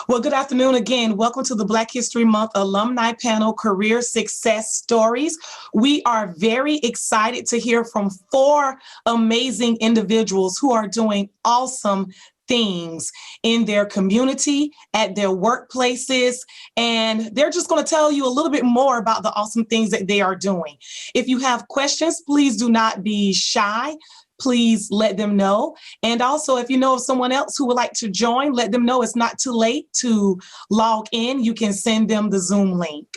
Well, good afternoon again. Welcome to the Black History Month Alumni Panel Career Success Stories. We are very excited to hear from four amazing individuals who are doing awesome things in their community, at their workplaces, and they're just going to tell you a little bit more about the awesome things that they are doing. If you have questions, please do not be shy. Please let them know. And also, if you know of someone else who would like to join, let them know it's not too late to log in. You can send them the Zoom link.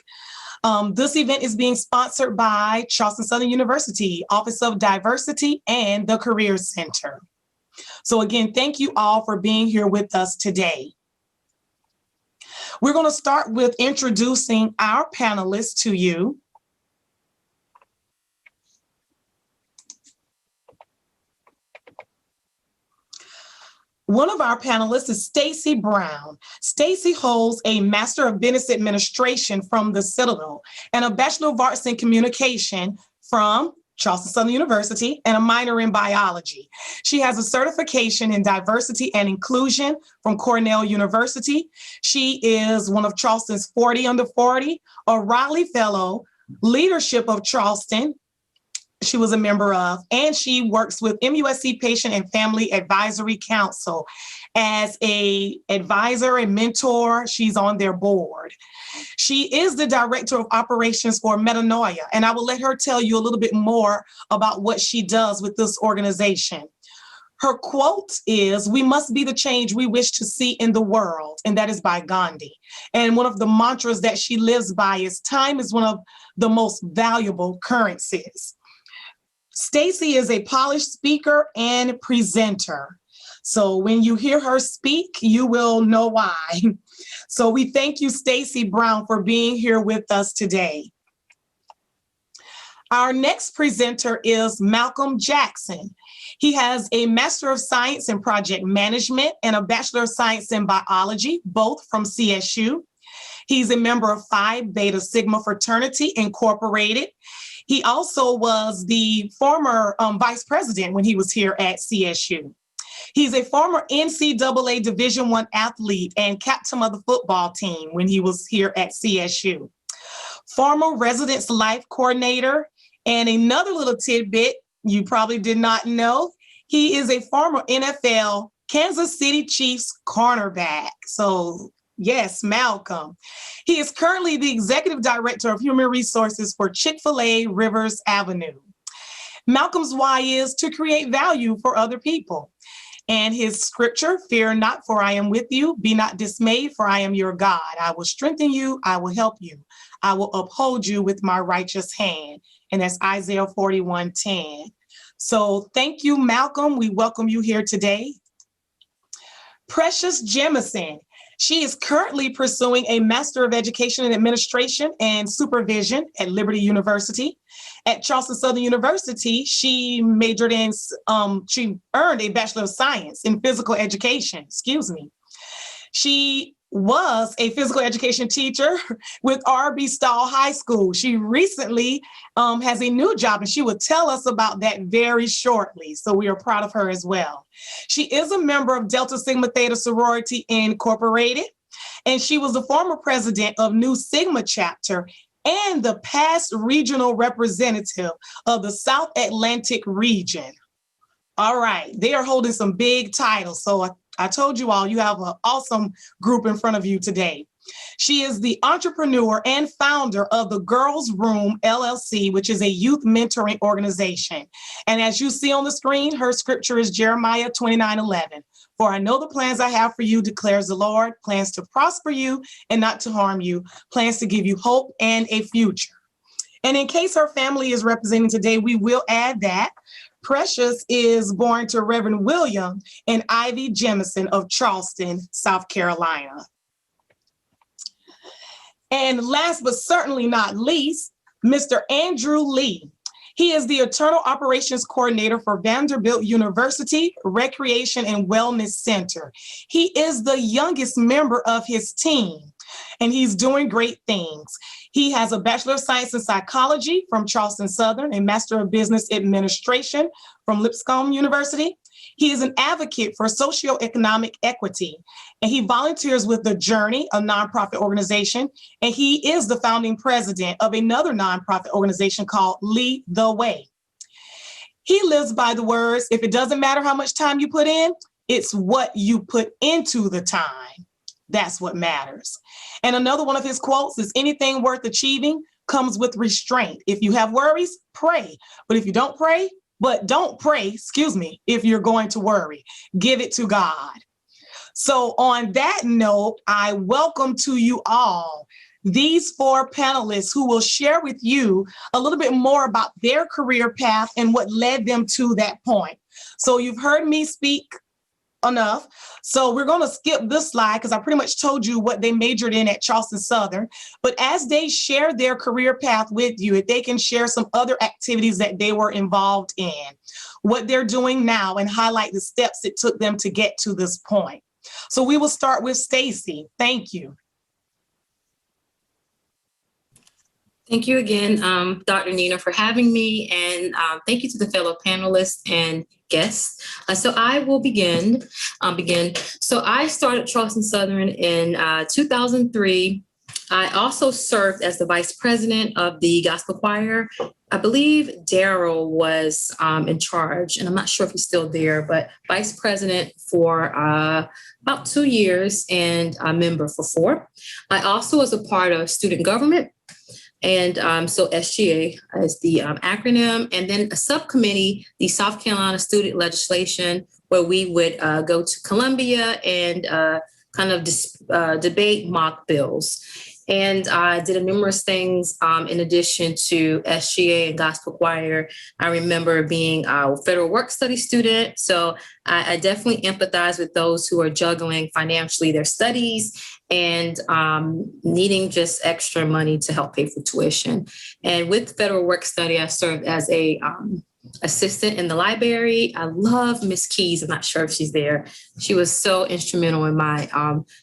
This event is being sponsored by Charleston Southern University, Office of Diversity, and the Career Center. So again, thank you all for being here with us today. We're going to start with introducing our panelists to you. One of our panelists is Stacy Brown. Stacy holds a Master of Business Administration from the Citadel and a Bachelor of Arts in Communication from Charleston Southern University and a minor in biology. She has a certification in diversity and inclusion from Cornell University. She is one of Charleston's 40 under 40, a Raleigh Fellow, Leadership of Charleston, she was a member of, and she works with MUSC Patient and Family Advisory Council as an advisor and mentor. She's on their board. She is the Director of Operations for Metanoia, and I will let her tell you a little bit more about what she does with this organization. Her quote is, "We must be the change we wish to see in the world," and that is by Gandhi. And one of the mantras that she lives by is, "Time is one of the most valuable currencies." Stacy is a polished speaker and presenter. So when you hear her speak, you will know why. So we thank you, Stacy Brown, for being here with us today. Our next presenter is Malcolm Jackson. He has a Master of Science in Project Management and a Bachelor of Science in Biology, both from CSU. He's a member of Phi Beta Sigma Fraternity Incorporated. He also was the former vice president when he was here at CSU. He's a former NCAA Division I athlete and captain of the football team when he was here at CSU. Former residence life coordinator, and another little tidbit you probably did not know, he is a former NFL Kansas City Chiefs cornerback. So yes, Malcolm. He is currently the Executive Director of Human Resources for Chick-fil-A Rivers Avenue. Malcolm's why is to create value for other people. And his scripture, "Fear not, for I am with you. Be not dismayed, for I am your God. I will strengthen you. I will help you. I will uphold you with my righteous hand." And that's Isaiah 41:10. So thank you, Malcolm. We welcome you here today. Precious Jemison. She is currently pursuing a Master of Education in Administration and Supervision at Liberty University. At Charleston Southern University, she majored in, she earned a Bachelor of Science in Physical Education, She was a physical education teacher with R.B. Stahl High School. She recently has a new job, and she will tell us about that very shortly. So we are proud of her as well. She is a member of Delta Sigma Theta Sorority Incorporated, and she was the former president of Nu Sigma Chapter and the past regional representative of the South Atlantic region. All right, they are holding some big titles. So I told you all, you have an awesome group in front of you today. She is the entrepreneur and founder of the Girls Room LLC, which is a youth mentoring organization. And as you see on the screen, her scripture is Jeremiah 29:11. "For I know the plans I have for you, declares the Lord, plans to prosper you and not to harm you, plans to give you hope and a future." And in case her family is representing today, we will add that Precious is born to Reverend William and Ivy Jemison of Charleston, South Carolina. And last but certainly not least, Mr. Andrew Lee. He is the Internal Operations Coordinator for Vanderbilt University Recreation and Wellness Center. He is the youngest member of his team, and he's doing great things. He has a Bachelor of Science in Psychology from Charleston Southern, a Master of Business Administration from Lipscomb University. He is an advocate for socioeconomic equity, and he volunteers with The Journey, a nonprofit organization, and he is the founding president of another nonprofit organization called Lead the Way. He lives by the words, if it doesn't matter how much time you put in, it's what you put into the time. That's what matters. And another one of his quotes is, anything worth achieving comes with restraint. If you have worries, pray. But if you don't pray, if you're going to worry, give it to God. So on that note, I welcome to you all these four panelists who will share with you a little bit more about their career path and what led them to that point. So you've heard me speak enough. So we're going to skip this slide because I pretty much told you what they majored in at Charleston Southern. But as they share their career path with you, if they can share some other activities that they were involved in, what they're doing now, and highlight the steps it took them to get to this point. So we will start with Stacy. Thank you. Thank you again, Dr. Nina, for having me, and thank you to the fellow panelists and guests. So I will begin. So I started Charleston Southern in 2003. I also served as the vice president of the gospel choir. I believe Daryl was in charge, and I'm not sure if he's still there, but vice president for about 2 years and a member for 4. I also was a part of student government. And so SGA is the acronym, and then a subcommittee, the South Carolina Student Legislation, where we would go to Columbia and kind of debate mock bills. And I did numerous things in addition to SGA and gospel choir. I remember being a federal work study student. So I definitely empathize with those who are juggling financially their studies and needing just extra money to help pay for tuition. And with federal work study, I served as a assistant in the library. I love Miss Keys. I'm not sure if she's there. She was so instrumental in my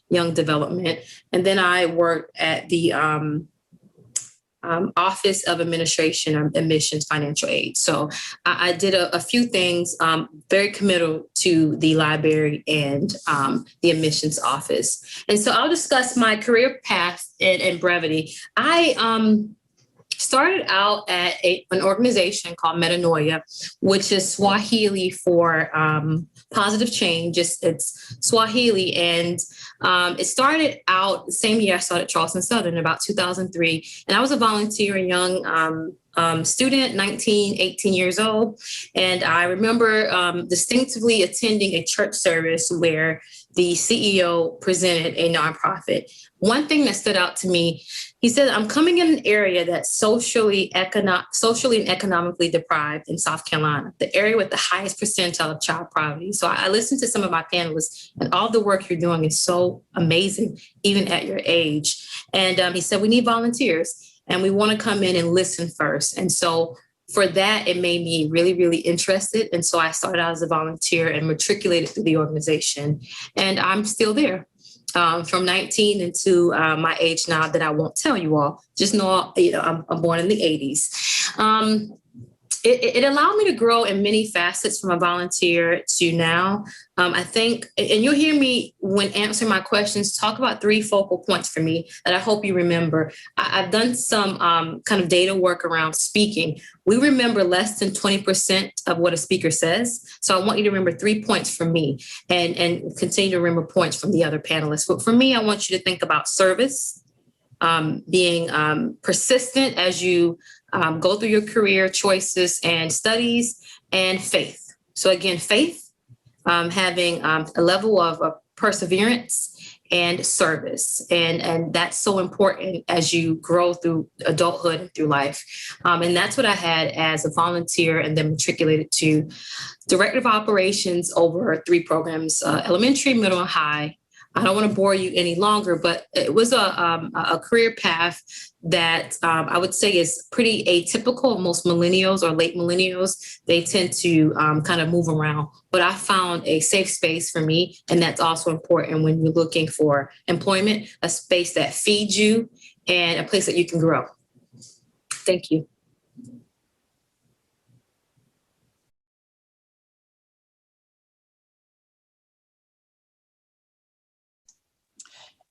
young development. And then I worked at the Office of Administration and Admissions Financial Aid. So I did a few things very committal to the library and the admissions office. And so I'll discuss my career path in brevity. I started out at an organization called Metanoia, which is Swahili for positive change. It's Swahili. And it started out the same year I started Charleston Southern, about 2003. And I was a volunteer, young student, 19, 18 years old. And I remember distinctively attending a church service where the CEO presented a nonprofit. One thing that stood out to me, he said, I'm coming in an area that's socially and economically deprived in South Carolina, the area with the highest percentile of child poverty. So I listened to some of my panelists, and all the work you're doing is so amazing, even at your age. And he said, we need volunteers, and we want to come in and listen first. And so for that, it made me really, really interested. And so I started out as a volunteer and matriculated through the organization. And I'm still there. From 19 into my age now that I won't tell you all. Just know, I'm born in the 80s. It allowed me to grow in many facets from a volunteer to now. I think, and you'll hear me when answering my questions, talk about 3 focal points for me that I hope you remember. I've done some kind of data work around speaking. We remember less than 20% of what a speaker says. So I want you to remember 3 points from me and continue to remember points from the other panelists. But for me, I want you to think about service, being persistent as you go through your career choices and studies, and faith. So again, faith, having a level of perseverance and service. And that's so important as you grow through adulthood and through life. And that's what I had as a volunteer, and then matriculated to Director of Operations over 3 programs, elementary, middle, and high. I don't want to bore you any longer, but it was a career path that I would say is pretty atypical. Most millennials or late millennials, they tend to kind of move around. But I found a safe space for me. And that's also important when you're looking for employment, a space that feeds you and a place that you can grow. Thank you.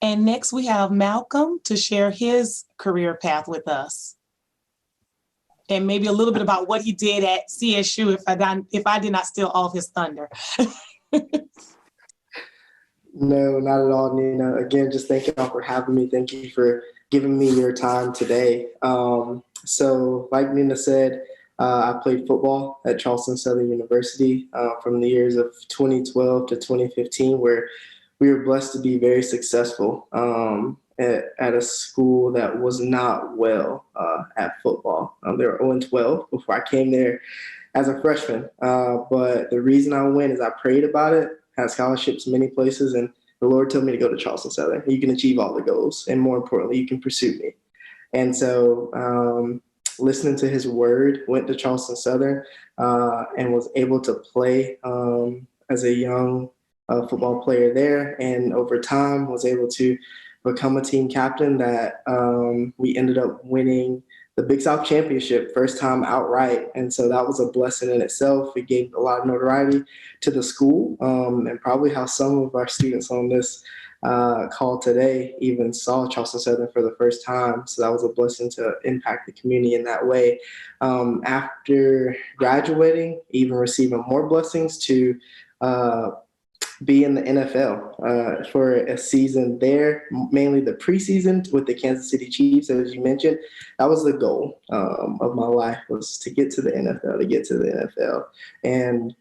And next we have Malcolm to share his career path with us. And maybe a little bit about what he did at CSU if I did not steal all of his thunder. No, not at all, Nina. Again, just thank you all for having me. Thank you for giving me your time today. So like Nina said, I played football at Charleston Southern University from the years of 2012 to 2015, where we were blessed to be very successful at a school that was not well at football. They were 0-12 before I came there as a freshman. But the reason I went is I prayed about it, had scholarships many places, and the Lord told me to go to Charleston Southern. You can achieve all the goals, and more importantly, you can pursue me. And so listening to his word, went to Charleston Southern and was able to play as a young football player there. And over time was able to become a team captain that we ended up winning the Big South Championship, first time outright. And so that was a blessing in itself. It gave a lot of notoriety to the school and probably how some of our students on this call today even saw Charleston Southern for the first time. So that was a blessing to impact the community in that way. After graduating, even receiving more blessings to be in the NFL for a season there, mainly the preseason with the Kansas City Chiefs, as you mentioned. That was the goal of my life, was to get to the NFL, And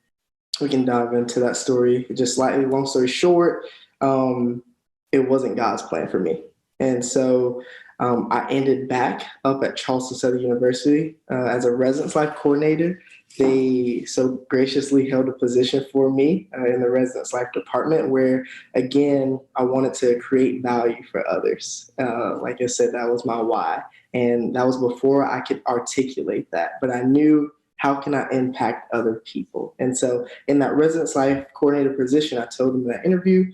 we can dive into that story just slightly. Long story short, it wasn't God's plan for me. And so I ended back up at Charleston Southern University as a residence life coordinator. They so graciously held a position for me in the residence life department where, again, I wanted to create value for others. Like I said, that was my why. And that was before I could articulate that. But I knew, how can I impact other people? And so in that residence life coordinator position, I told them in that interview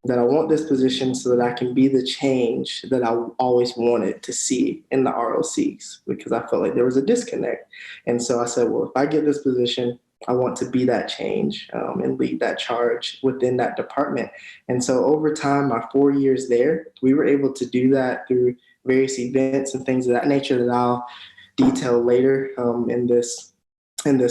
that I want this position so that I can be the change that I always wanted to see in the ROCs, because I felt like there was a disconnect. And so I said, well, if I get this position, I want to be that change and lead that charge within that department. And so over time, my 4 years there, we were able to do that through various events and things of that nature that I'll detail later in this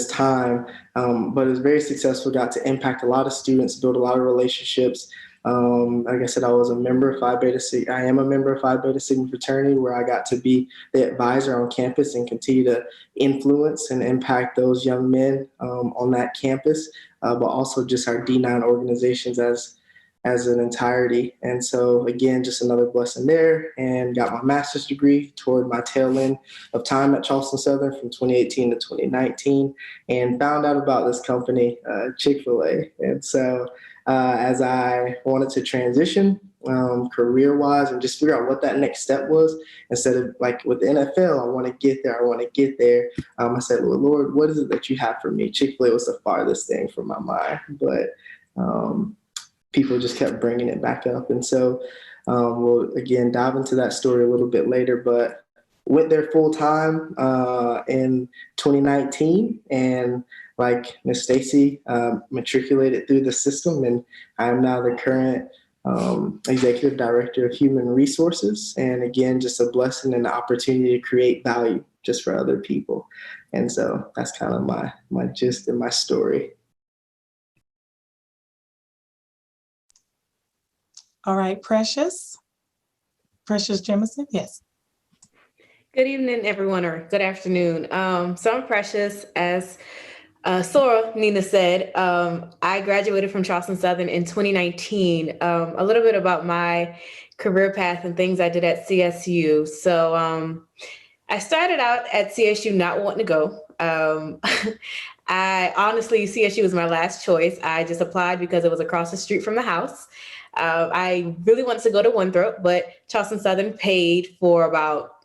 time. But it was very successful, got to impact a lot of students, build a lot of relationships. Like I said, I was a member of Phi Beta Sigma. I am a member of Phi Beta Sigma fraternity, where I got to be the advisor on campus and continue to influence and impact those young men on that campus, but also just our D9 organizations as an entirety. And so again, just another blessing there, and got my master's degree toward my tail end of time at Charleston Southern from 2018 to 2019, and found out about this company, Chick-fil-A. And so as I wanted to transition career-wise and just figure out what that next step was, instead of like with the NFL, I want to get there. I said, well, Lord, what is it that you have for me? Chick-fil-A was the farthest thing from my mind, but people just kept bringing it back up. And so we'll, again, dive into that story a little bit later, but went there full time in 2019, and like Miss Stacy, matriculated through the system, and I am now the current Executive Director of Human Resources. And again, just a blessing and an opportunity to create value just for other people. And so that's kind of my gist and my story. All right, Precious Jemison, yes. Good evening, everyone, or good afternoon. So I'm Precious. As Sora Nina said, I graduated from Charleston Southern in 2019. A little bit about my career path and things I did at CSU. So I started out at CSU not wanting to go. I honestly, CSU was my last choice. I just applied because it was across the street from the house. I really wanted to go to Winthrop, but Charleston Southern paid for about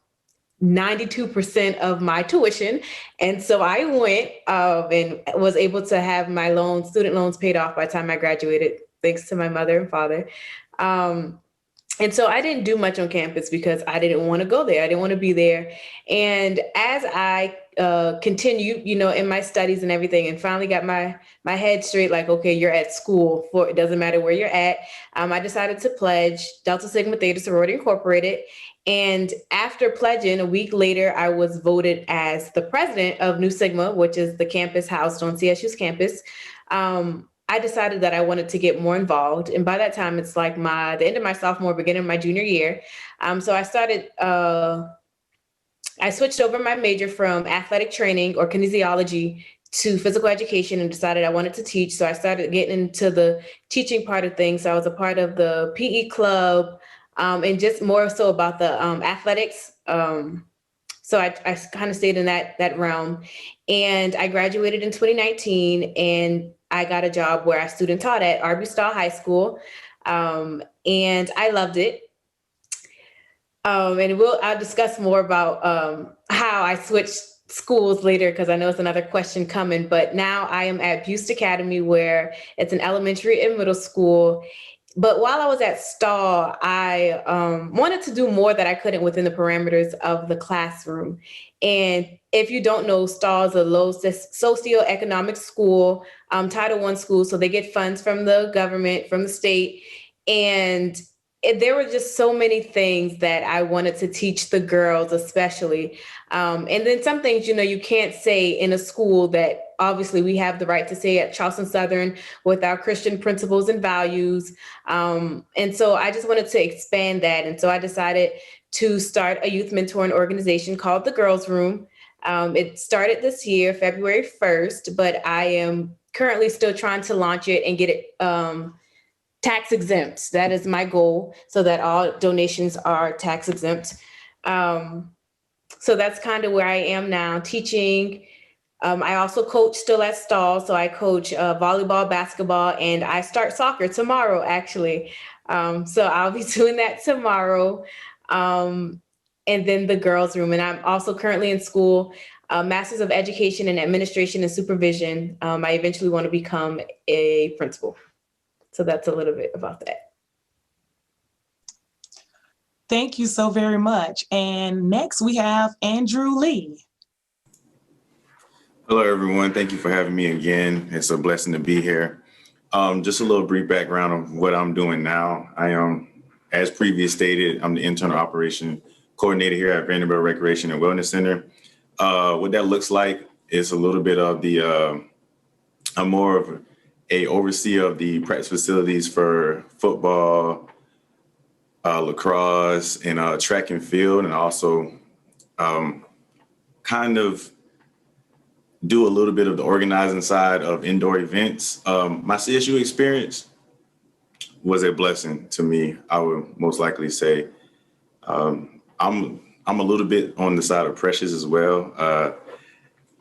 92% of my tuition. And so I went and was able to have my student loans paid off by the time I graduated, thanks to my mother and father. And so I didn't do much on campus because I didn't want to go there. I didn't want to be there. And as I continued, in my studies and everything, and finally got my head straight, like, okay, you're at school for, it doesn't matter where you're at. I decided to pledge Delta Sigma Theta Sorority Incorporated. And after pledging, a week later, I was voted as the president of Nu Sigma, which is the campus housed on CSU's campus. I decided that I wanted to get more involved. And by that time, it's like the end of my sophomore, beginning of my junior year. So I switched over my major from athletic training or kinesiology to physical education and decided I wanted to teach. So I started getting into the teaching part of things. So I was a part of the PE club and just more so about the athletics. So I kind of stayed in that realm. And I graduated in 2019 and I got a job where I student taught at Arbustal High School. And I loved it. And I'll discuss more about how I switched schools later, because I know it's another question coming. But now I am at Buste Academy, where it's an elementary and middle school. But while I was at Stahl, I wanted to do more that I couldn't within the parameters of the classroom. And if you don't know, Stahl is a low socioeconomic school, Title I school. So they get funds from the government, from the state. And there were just so many things that I wanted to teach the girls, especially. And then some things, you can't say in a school that obviously we have the right to say at Charleston Southern with our Christian principles and values. And so I just wanted to expand that. And so I decided to start a youth mentoring organization called The Girls Room. It started this year, February 1st, but I am currently still trying to launch it and get it tax exempt. That is my goal, so that all donations are tax exempt. So that's kind of where I am now, teaching. I also coach still at Stahl. So I coach volleyball, basketball, and I start soccer tomorrow, actually. So I'll be doing that tomorrow. And then the Girls Room. And I'm also currently in school, Masters of Education in Administration and Supervision. I eventually want to become a principal. So that's a little bit about that. Thank you so very much. And next we have Andrew Lee. Hello, everyone. Thank you for having me again. It's a blessing to be here. Just a little brief background of what I'm doing now. I am, as previously stated, I'm the internal operation coordinator here at Vanderbilt Recreation and Wellness Center. What that looks like is a little bit of I'm more of a overseer of the practice facilities for football, lacrosse, and track and field, and also kind of do a little bit of the organizing side of indoor events. My CSU experience was a blessing to me, I would most likely say. I'm a little bit on the side of precious as well.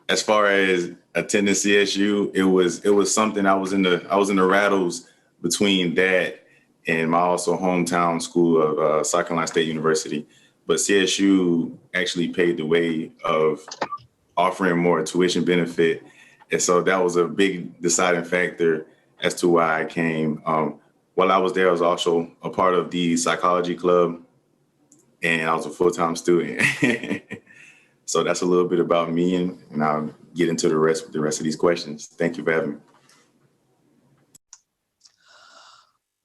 As far as attending CSU, it was something I was in the rattles between that and my also hometown school of South Carolina State University. But CSU actually paved the way of offering more tuition benefit. And so that was a big deciding factor as to why I came. While I was there, I was also a part of the psychology club, and I was a full-time student. So that's a little bit about me, and I'll get into the rest of these questions. Thank you for having me.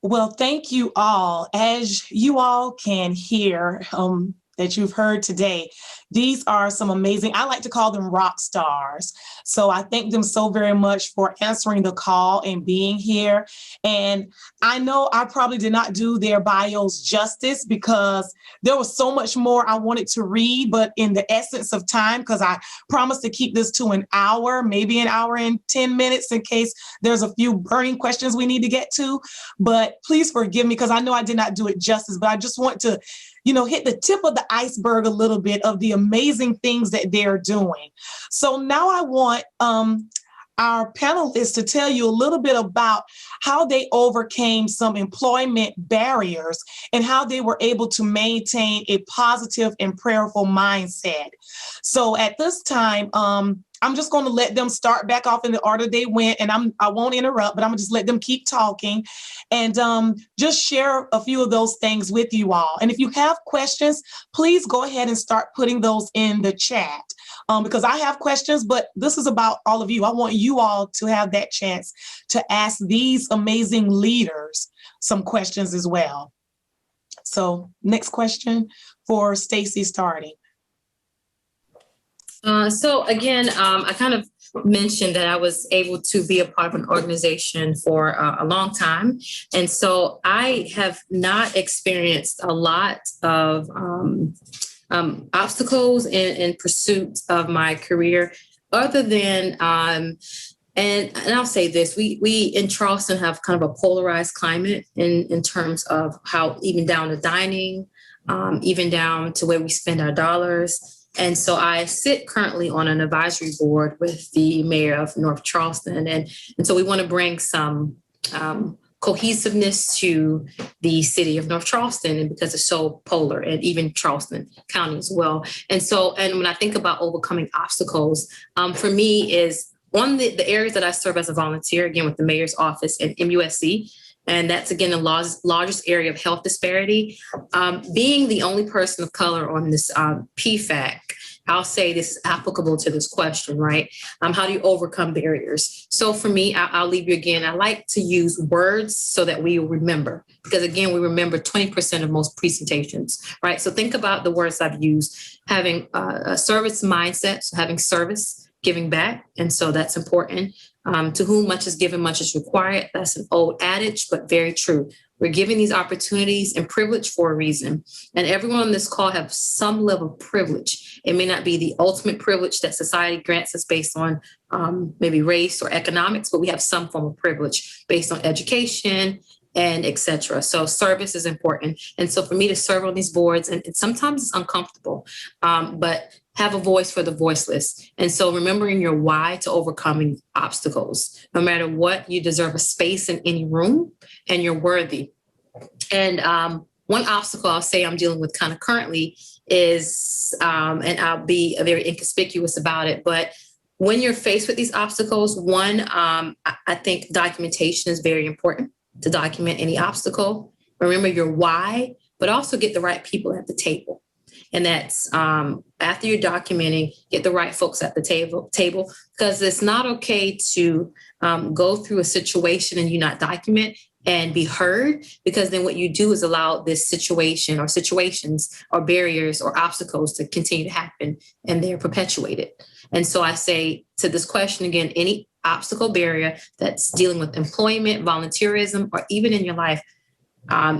Well, thank you all. As you all can hear, that you've heard today, these are some amazing, I like to call them rock stars. So I thank them so very much for answering the call and being here. And I know I probably did not do their bios justice because there was so much more I wanted to read, but in the essence of time, because I promised to keep this to an hour, maybe an hour and 10 minutes in case there's a few burning questions we need to get to. But please forgive me because I know I did not do it justice, but I just want to hit the tip of the iceberg a little bit of the amazing things that they're doing. So now I want our panelists to tell you a little bit about how they overcame some employment barriers and how they were able to maintain a positive and prayerful mindset. So at this time, I'm just going to let them start back off in the order they went, and I won't interrupt, but I'm gonna just let them keep talking and just share a few of those things with you all. And if you have questions, please go ahead and start putting those in the chat because I have questions, but this is about all of you. I want you all to have that chance to ask these amazing leaders some questions as well. So next question for Stacy starting. So again, I kind of mentioned that I was able to be a part of an organization for a long time. And so I have not experienced a lot of obstacles in pursuit of my career other than, and I'll say this, we in Charleston have kind of a polarized climate in terms of how even down to dining, even down to where we spend our dollars. And so I sit currently on an advisory board with the mayor of North Charleston. And so we want to bring some cohesiveness to the city of North Charleston, and because it's so polar, and even Charleston County as well. And so, and when I think about overcoming obstacles, for me is on the areas that I serve as a volunteer, again, with the mayor's office and MUSC, and that's, again, the largest area of health disparity. Being the only person of color on this PFAC, I'll say this is applicable to this question, right? How do you overcome barriers? So for me, I'll leave you again. I like to use words so that we remember, because again, we remember 20% of most presentations, right? So think about the words I've used: having a service mindset, so having service, giving back. And so that's important. To whom much is given, much is required. That's an old adage, but very true. We're giving these opportunities and privilege for a reason. And everyone on this call have some level of privilege. It may not be the ultimate privilege that society grants us based on maybe race or economics, but we have some form of privilege based on education and et cetera. So service is important. And so for me to serve on these boards, and sometimes it's uncomfortable, but have a voice for the voiceless. And so remembering your why to overcoming obstacles. No matter what, you deserve a space in any room, and you're worthy. And one obstacle I'll say I'm dealing with kind of currently is, and I'll be very inconspicuous about it, but when you're faced with these obstacles, one, I think documentation is very important to document any obstacle. Remember your why, but also get the right people at the table. And that's after you're documenting, get the right folks at the table, because it's not okay to go through a situation and you not document and be heard, because then what you do is allow this situation or situations or barriers or obstacles to continue to happen, and they're perpetuated. And so I say to this question again, any obstacle barrier that's dealing with employment, volunteerism, or even in your life,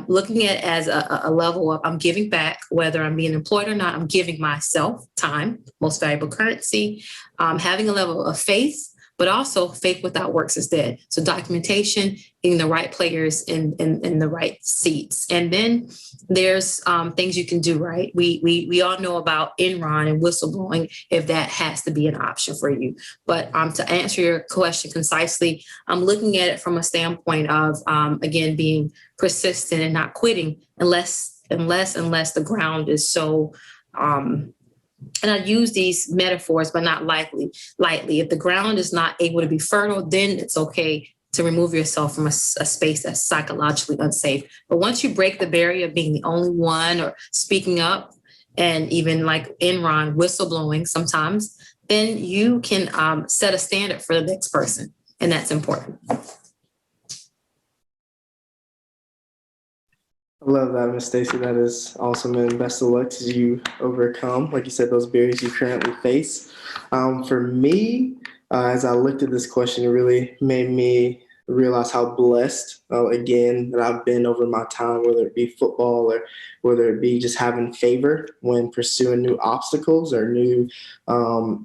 looking at it as a level of I'm giving back, whether I'm being employed or not, I'm giving myself time, most valuable currency, having a level of faith, but also faith without works is dead. So documentation, getting the right players in the right seats. And then there's things you can do, right? We all know about Enron and whistleblowing, if that has to be an option for you. But to answer your question concisely, I'm looking at it from a standpoint of, again, being persistent and not quitting unless the ground is so, and I use these metaphors, but not lightly. If the ground is not able to be fertile, then it's okay to remove yourself from a space that's psychologically unsafe. But once you break the barrier of being the only one or speaking up, and even like Enron, whistleblowing sometimes, then you can set a standard for the next person. And that's important. I love that, Ms. Stacy. That is awesome, and best of luck as you overcome, like you said, those barriers you currently face. For me, as I looked at this question, it really made me realize how blessed, again, that I've been over my time, whether it be football or whether it be just having favor when pursuing new obstacles or new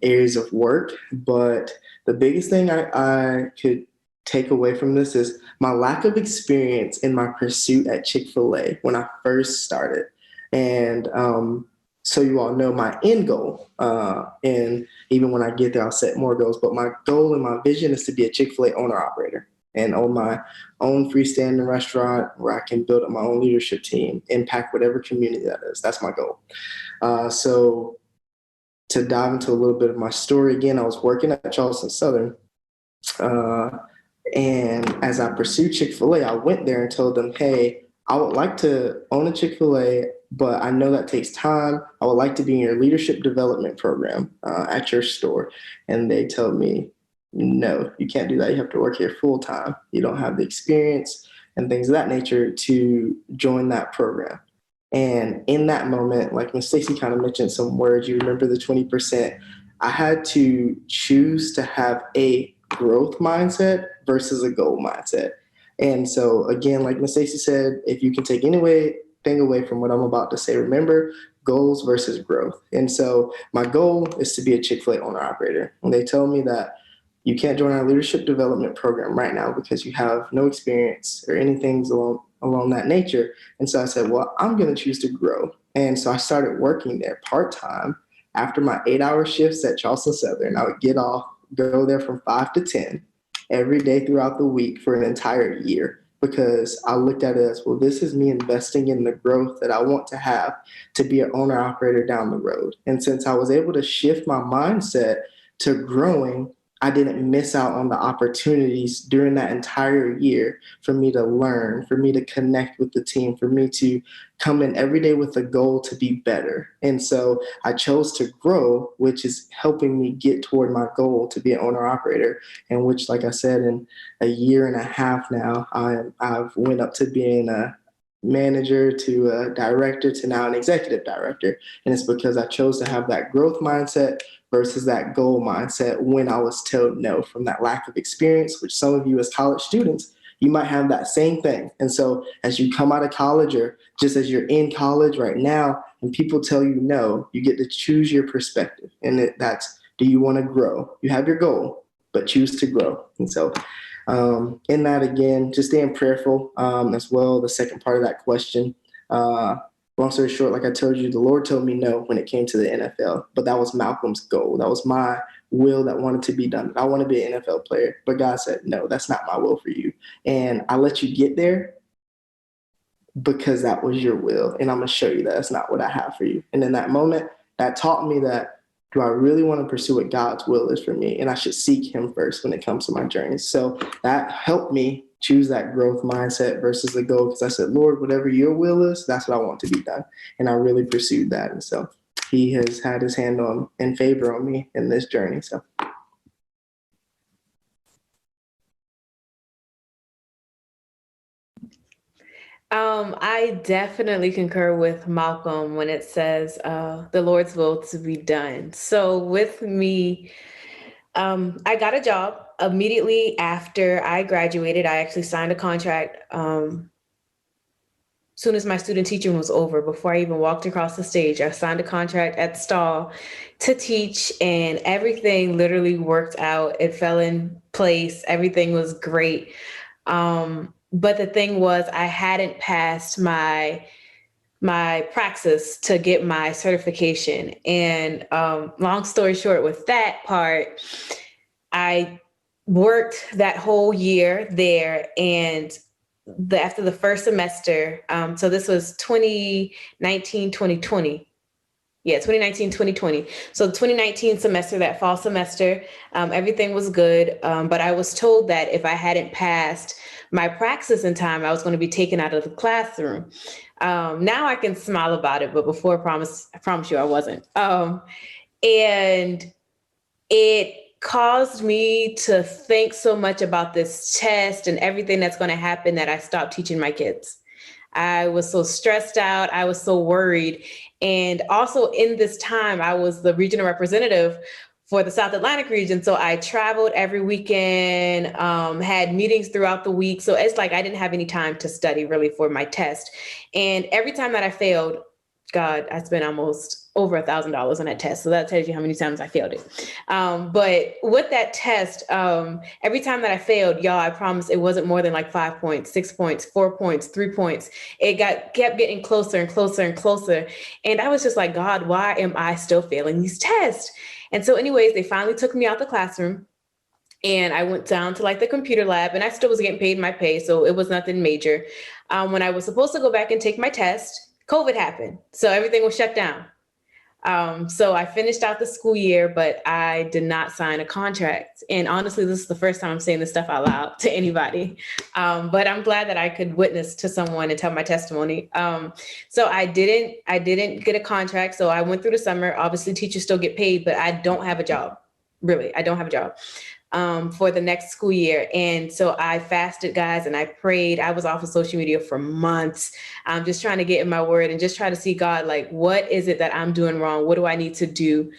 areas of work. But the biggest thing I could take away from this is my lack of experience in my pursuit at Chick-fil-A when I first started. And so you all know my end goal. And even when I get there, I'll set more goals. But my goal and my vision is to be a Chick-fil-A owner-operator and own my own freestanding restaurant where I can build up my own leadership team, impact whatever community that is. That's my goal. So to dive into a little bit of my story, again, I was working at Charleston Southern. And as I pursued Chick-fil-A, I went there and told them, hey, I would like to own a Chick-fil-A, but I know that takes time. I would like to be in your leadership development program at your store. And they told me, no, you can't do that. You have to work here full time. You don't have the experience and things of that nature to join that program. And in that moment, like Ms. Stacy kind of mentioned some words, you remember the 20%, I had to choose to have a growth mindset versus a goal mindset. And so again, like Ms. Stacy said, if you can take anything away from what I'm about to say, remember goals versus growth. And so my goal is to be a Chick-fil-A owner operator. And they told me that you can't join our leadership development program right now because you have no experience or anything along that nature. And so I said, well, I'm going to choose to grow. And so I started working there part-time after my 8-hour shifts at Charleston Southern. I would get off, go there from 5 to 10 every day throughout the week for an entire year, because I looked at it as, well, this is me investing in the growth that I want to have to be an owner operator down the road. And since I was able to shift my mindset to growing, I didn't miss out on the opportunities during that entire year for me to learn, for me to connect with the team, for me to come in every day with a goal to be better. And so I chose to grow, which is helping me get toward my goal to be an owner operator, and which, like I said, in a year and a half now, I've went up to being a manager to a director to now an executive director. And it's because I chose to have that growth mindset versus that goal mindset when I was told no from that lack of experience, which some of you as college students, you might have that same thing. And so as you come out of college, or just as you're in college right now, and people tell you no, you get to choose your perspective. And that's, do you want to grow? You have your goal, but choose to grow. And so in that, again, just staying prayerful as well. The second part of that question, long story short, like I told you, the Lord told me no when it came to the NFL, but that was Malcolm's goal. That was my will that wanted to be done. I want to be an NFL player, but God said, no, that's not my will for you. And I let you get there because that was your will. And I'm going to show you that that's not what I have for you. And in that moment, that taught me that, do I really want to pursue what God's will is for me? And I should seek him first when it comes to my journey. So that helped me choose that growth mindset versus the goal, because I said, Lord, whatever your will is, that's what I want to be done. And I really pursued that. And so he has had his hand on in favor on me in this journey. So. I definitely concur with Malcolm when it says the Lord's will to be done. So with me, I got a job immediately after I graduated. I actually signed a contract soon as my student teaching was over. Before I even walked across the stage, I signed a contract at the stall to teach, and everything literally worked out. It fell in place. Everything was great. But the thing was, I hadn't passed my praxis to get my certification. And long story short with that part, I worked that whole year there, and after the first semester, so this was 2019, 2020. Yeah, 2019, 2020. So the 2019 semester, that fall semester, everything was good. But I was told that if I hadn't passed my praxis in time, I was going to be taken out of the classroom. Now I can smile about it, but before, I promise you I wasn't. And it caused me to think so much about this test and everything that's going to happen that I stopped teaching my kids. I was so stressed out. I was so worried. And also in this time, I was the regional representative for the South Atlantic region. So I traveled every weekend, had meetings throughout the week. So it's like I didn't have any time to study really for my test. And every time that I failed, God, I spent almost over $1,000 on that test. So that tells you how many times I failed it. But with that test, every time that I failed, y'all, I promise it wasn't more than like 5 points, 6 points, 4 points, 3 points. It kept getting closer and closer and closer. And I was just like, God, why am I still failing these tests? And so anyways, they finally took me out the classroom. And I went down to like the computer lab, and I still was getting paid my pay. So it was nothing major. When I was supposed to go back and take my test, COVID happened. So everything was shut down. So I finished out the school year, but I did not sign a contract. And honestly, this is the first time I'm saying this stuff out loud to anybody. But I'm glad that I could witness to someone and tell my testimony. So I didn't get a contract. So I went through the summer. Obviously, teachers still get paid, but I don't have a job. Really, I don't have a job. For the next school year. And so I fasted, guys, and I prayed. I was off of social media for months. I'm just trying to get in my word and just try to see God, like, what is it that I'm doing wrong? What do I need to do?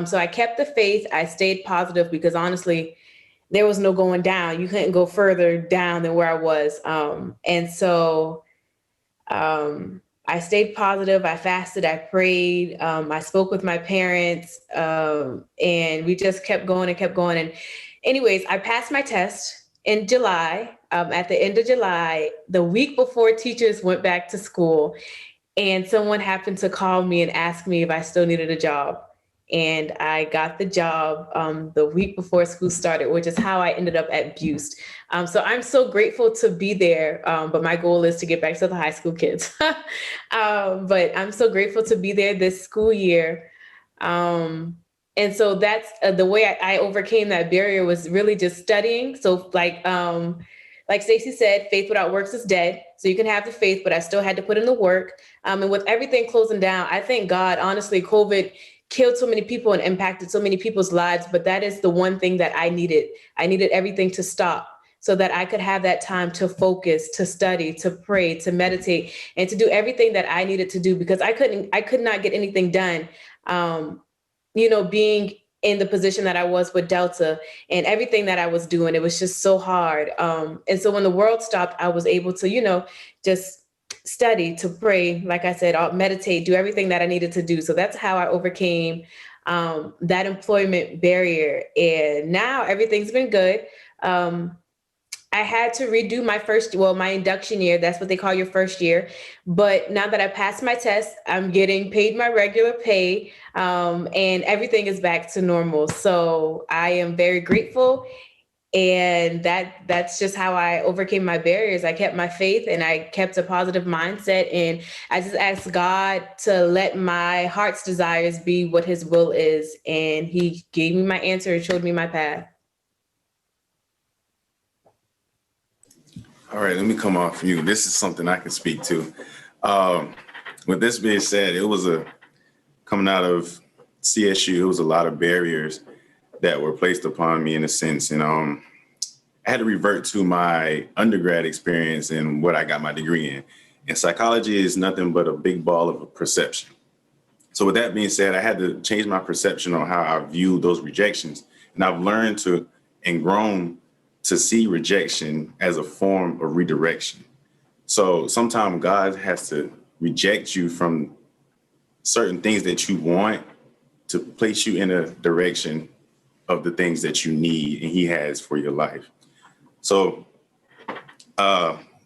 So I kept the faith. I stayed positive because honestly, there was no going down. You couldn't go further down than where I was. And so I stayed positive. I fasted. I prayed. I spoke with my parents, and we just kept going and kept going. And anyways, I passed my test in July, at the end of July, the week before teachers went back to school. And someone happened to call me and ask me if I still needed a job. And I got the job the week before school started, which is how I ended up at Buste. So I'm so grateful to be there. But my goal is to get back to the high school kids. But I'm so grateful to be there this school year. And so that's the way I overcame that barrier, was really just studying. So like Stacy said, faith without works is dead. So you can have the faith, but I still had to put in the work. And with everything closing down, I thank God, honestly, COVID killed so many people and impacted so many people's lives. But that is the one thing that I needed. I needed everything to stop so that I could have that time to focus, to study, to pray, to meditate, and to do everything that I needed to do, because I could not get anything done. Being in the position that I was with Delta and everything that I was doing, it was just so hard. And so when the world stopped, I was able to, just study, to pray, like I said, meditate, do everything that I needed to do. So that's how I overcame that employment barrier. And now everything's been good. I had to redo my induction year. That's what they call your first year. But now that I passed my test, I'm getting paid my regular pay, and everything is back to normal. So I am very grateful. And that's just how I overcame my barriers. I kept my faith and I kept a positive mindset. And I just asked God to let my heart's desires be what his will is. And he gave me my answer and showed me my path. All right, let me come off you. This is something I can speak to. With this being said, it was coming out of CSU, it was a lot of barriers that were placed upon me in a sense. And I had to revert to my undergrad experience and what I got my degree in. And psychology is nothing but a big ball of perception. So with that being said, I had to change my perception on how I view those rejections. And I've learned to and grown to see rejection as a form of redirection. So sometimes God has to reject you from certain things that you want to place you in a direction of the things that you need and he has for your life. So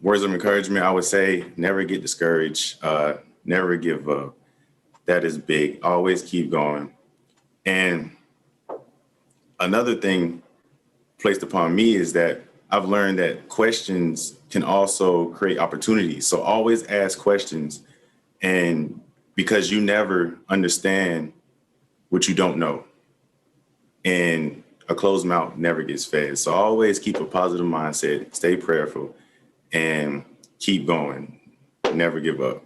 words of encouragement, I would say, never get discouraged, never give up. That is big. Always keep going. And another thing placed upon me is that I've learned that questions can also create opportunities. So always ask questions, and because you never understand what you don't know, and a closed mouth never gets fed. So always keep a positive mindset, stay prayerful, and keep going. Never give up.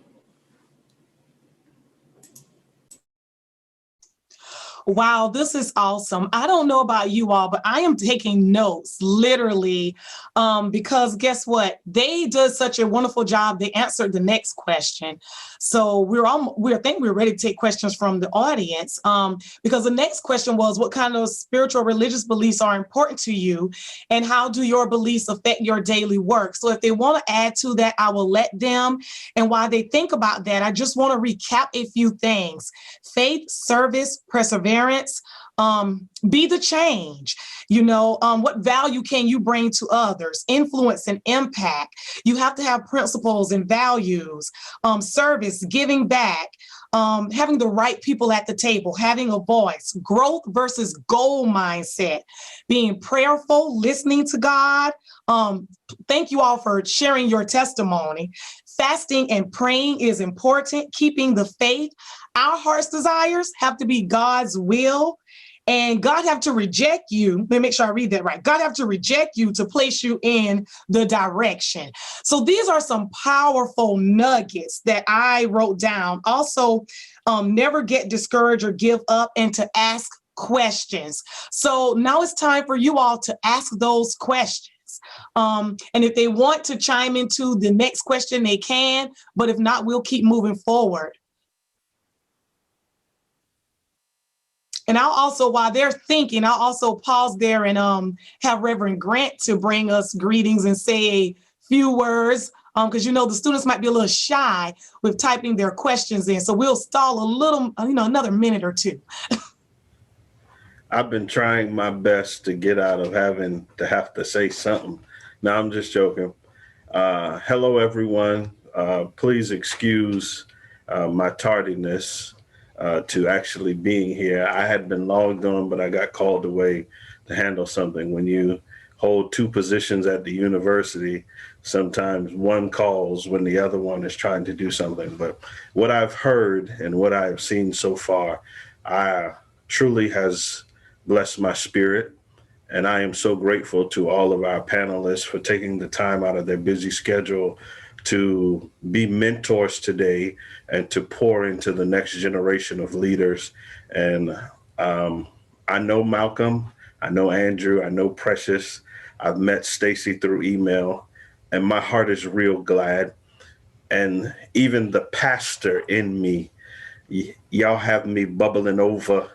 Wow, this is awesome. I don't know about you all, but I am taking notes literally because guess what? They did such a wonderful job. They answered the next question. So I think we're ready to take questions from the audience because the next question was, what kind of spiritual religious beliefs are important to you and how do your beliefs affect your daily work? So if they want to add to that, I will let them. And while they think about that, I just want to recap a few things. Faith, service, perseverance, be the change. What value can you bring to others? Influence and impact. You have to have principles and values, service, giving back, having the right people at the table, having a voice, growth versus goal mindset, being prayerful, listening to God. Thank you all for sharing your testimony. Fasting and praying is important, keeping the faith. Our heart's desires have to be God's will. And God have to reject you. Let me make sure I read that right. God have to reject you to place you in the direction. So these are some powerful nuggets that I wrote down. Also, never get discouraged or give up and to ask questions. So now it's time for you all to ask those questions. And if they want to chime into the next question, they can. But if not, we'll keep moving forward. And I'll also, while they're thinking, I'll also pause there and have Reverend Grant to bring us greetings and say a few words, because the students might be a little shy with typing their questions in. So we'll stall a little, another minute or two. I've been trying my best to get out of having to have to say something. No, I'm just joking. Hello, everyone. Please excuse my tardiness to actually being here. I had been logged on, but I got called away to handle something. When you hold two positions at the university, sometimes one calls when the other one is trying to do something. But what I've heard and what I've seen so far, truly has blessed my spirit. And I am so grateful to all of our panelists for taking the time out of their busy schedule to be mentors today and to pour into the next generation of leaders. And I know Malcolm, I know Andrew, I know Precious. I've met Stacy through email, and my heart is real glad. And even the pastor in me, y'all have me bubbling over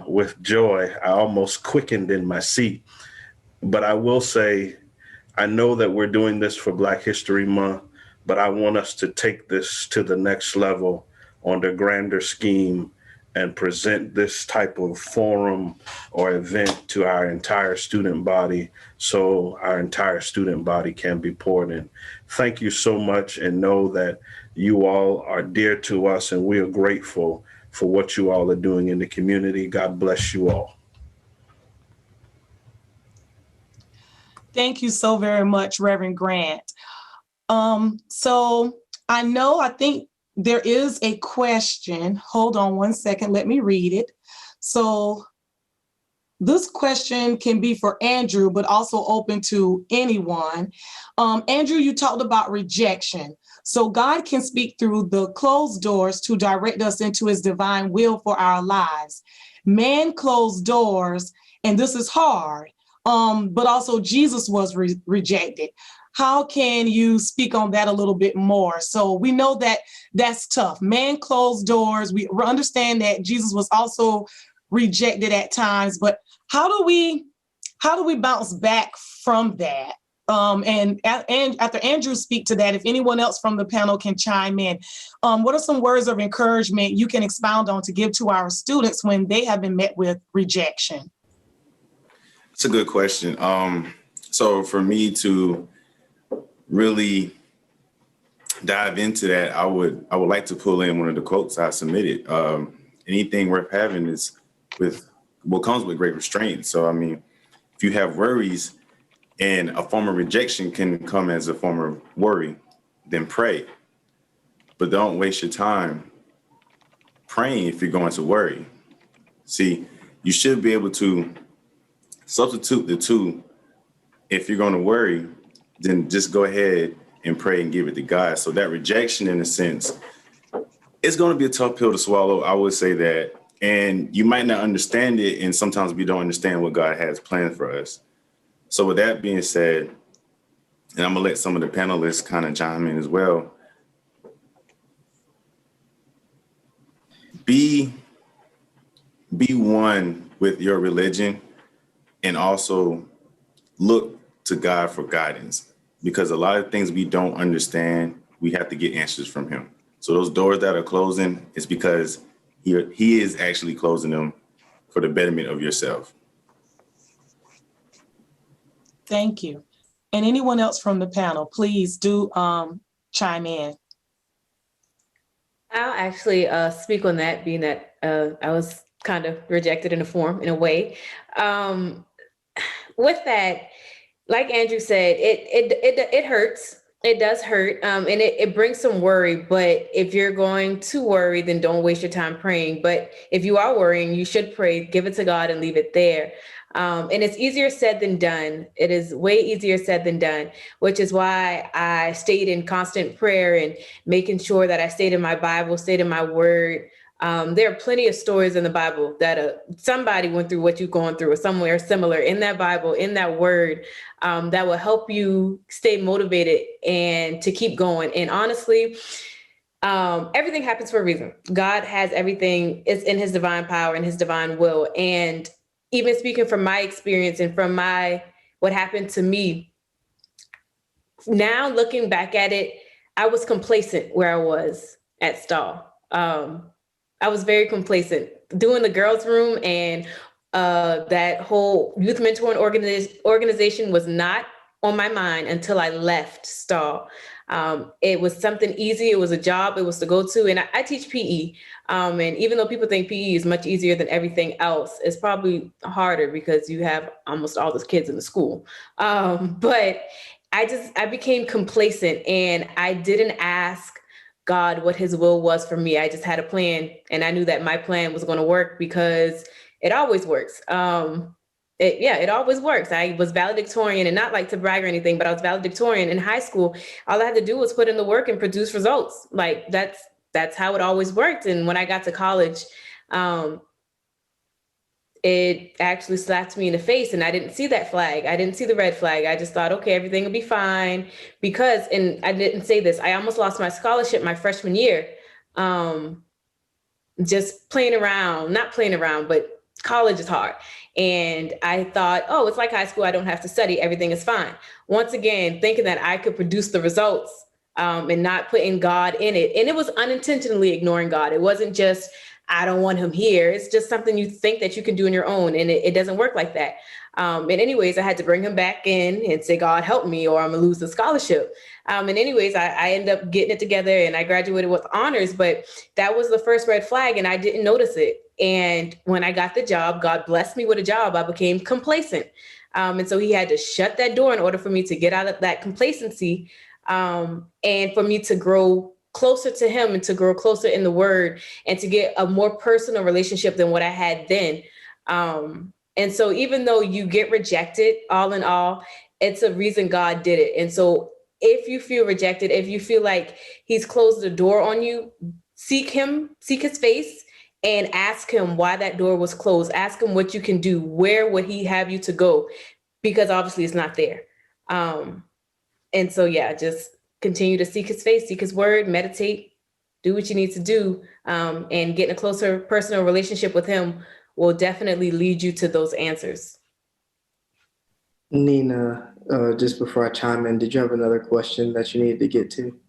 with joy. I almost quickened in my seat. But I will say, I know that we're doing this for Black History Month, but I want us to take this to the next level on the grander scheme and present this type of forum or event to our entire student body so our entire student body can be poured in. Thank you so much, and know that you all are dear to us and we are grateful for what you all are doing in the community. God bless you all. Thank you so very much, Reverend Grant. So I think there is a question. Hold on one second. Let me read it. So this question can be for Andrew, but also open to anyone. Andrew, you talked about rejection. So God can speak through the closed doors to direct us into his divine will for our lives. Man closed doors, and this is hard. But also Jesus was rejected. How can you speak on that a little bit more? So we know that that's tough. Man closed doors. We understand that Jesus was also rejected at times, but how do we bounce back from that? And after Andrew speak to that, if anyone else from the panel can chime in, what are some words of encouragement you can expound on to give to our students when they have been met with rejection? It's a good question. So for me to really dive into that, I would like to pull in one of the quotes I submitted. Anything worth having is with what comes with great restraint. So, I mean, if you have worries and a form of rejection can come as a form of worry, then pray. But don't waste your time praying if you're going to worry. See, you should be able to substitute the two. If you're going to worry, then just go ahead and pray and give it to God. So that rejection, in a sense, it's going to be a tough pill to swallow. I would say that And you might not understand it, and sometimes we don't understand what God has planned for us. So with that being said, and I'm gonna let some of the panelists kind of chime in as well. Be one with your religion, and also look to God for guidance, because a lot of things we don't understand, we have to get answers from him. So those doors that are closing, it's because he is actually closing them for the betterment of yourself. Thank you. And anyone else from the panel, please do chime in. I'll actually speak on that, being that I was kind of rejected in a way. With that, like Andrew said, it hurts. It does hurt, and it brings some worry. But if you're going to worry, then don't waste your time praying. But if you are worrying, you should pray, give it to God, and leave it there. And it's easier said than done. It is way easier said than done, which is why I stayed in constant prayer and making sure that I stayed in my Bible, stayed in my word. There are plenty of stories in the Bible that somebody went through what you've gone through, or somewhere similar in that Bible, in that word, that will help you stay motivated and to keep going. And honestly, everything happens for a reason. God has everything. It's in his divine power and his divine will. And even speaking from my experience and from what happened to me, now looking back at it, I was complacent where I was at Stall. I was very complacent doing the girls' room, and that whole youth mentoring organization was not on my mind until I left Stall. It was something easy. It was a job. It was to go to, and I teach PE. And even though people think PE is much easier than everything else, it's probably harder because you have almost all those kids in the school. But I became complacent, and I didn't ask God what his will was for me. I just had a plan, and I knew that my plan was going to work because it always works. It always works. I was valedictorian, and not like to brag or anything, but I was valedictorian in high school. All I had to do was put in the work and produce results. Like that's how it always worked. And when I got to college, it actually slapped me in the face, and I didn't see that flag. I didn't see the red flag. I just thought, okay, everything will be fine because, and I didn't say this, I almost lost my scholarship my freshman year. Just playing around, not playing around, but college is hard. And I thought, oh, it's like high school. I don't have to study. Everything is fine. Once again, thinking that I could produce the results and not putting God in it. And it was unintentionally ignoring God. It wasn't just, I don't want him here. It's just something you think that you can do on your own. And it doesn't work like that. And anyways, I had to bring him back in and say, God, help me, or I'm gonna lose the scholarship. And anyways, I ended up getting it together, and I graduated with honors, but that was the first red flag, and I didn't notice it. And when I got the job, God blessed me with a job, I became complacent. And so he had to shut that door in order for me to get out of that complacency, and for me to grow closer to him and to grow closer in the word and to get a more personal relationship than what I had then. And so even though you get rejected, all in all, it's a reason God did it. And so if you feel rejected, if you feel like he's closed the door on you, seek him, seek his face, and ask him why that door was closed. Ask him what you can do. Where would he have you to go? Because obviously it's not there. And so, yeah, just continue to seek his face, seek his word, meditate, do what you need to do, and getting a closer personal relationship with him will definitely lead you to those answers. Nina, just before I chime in, did you have another question that you needed to get to?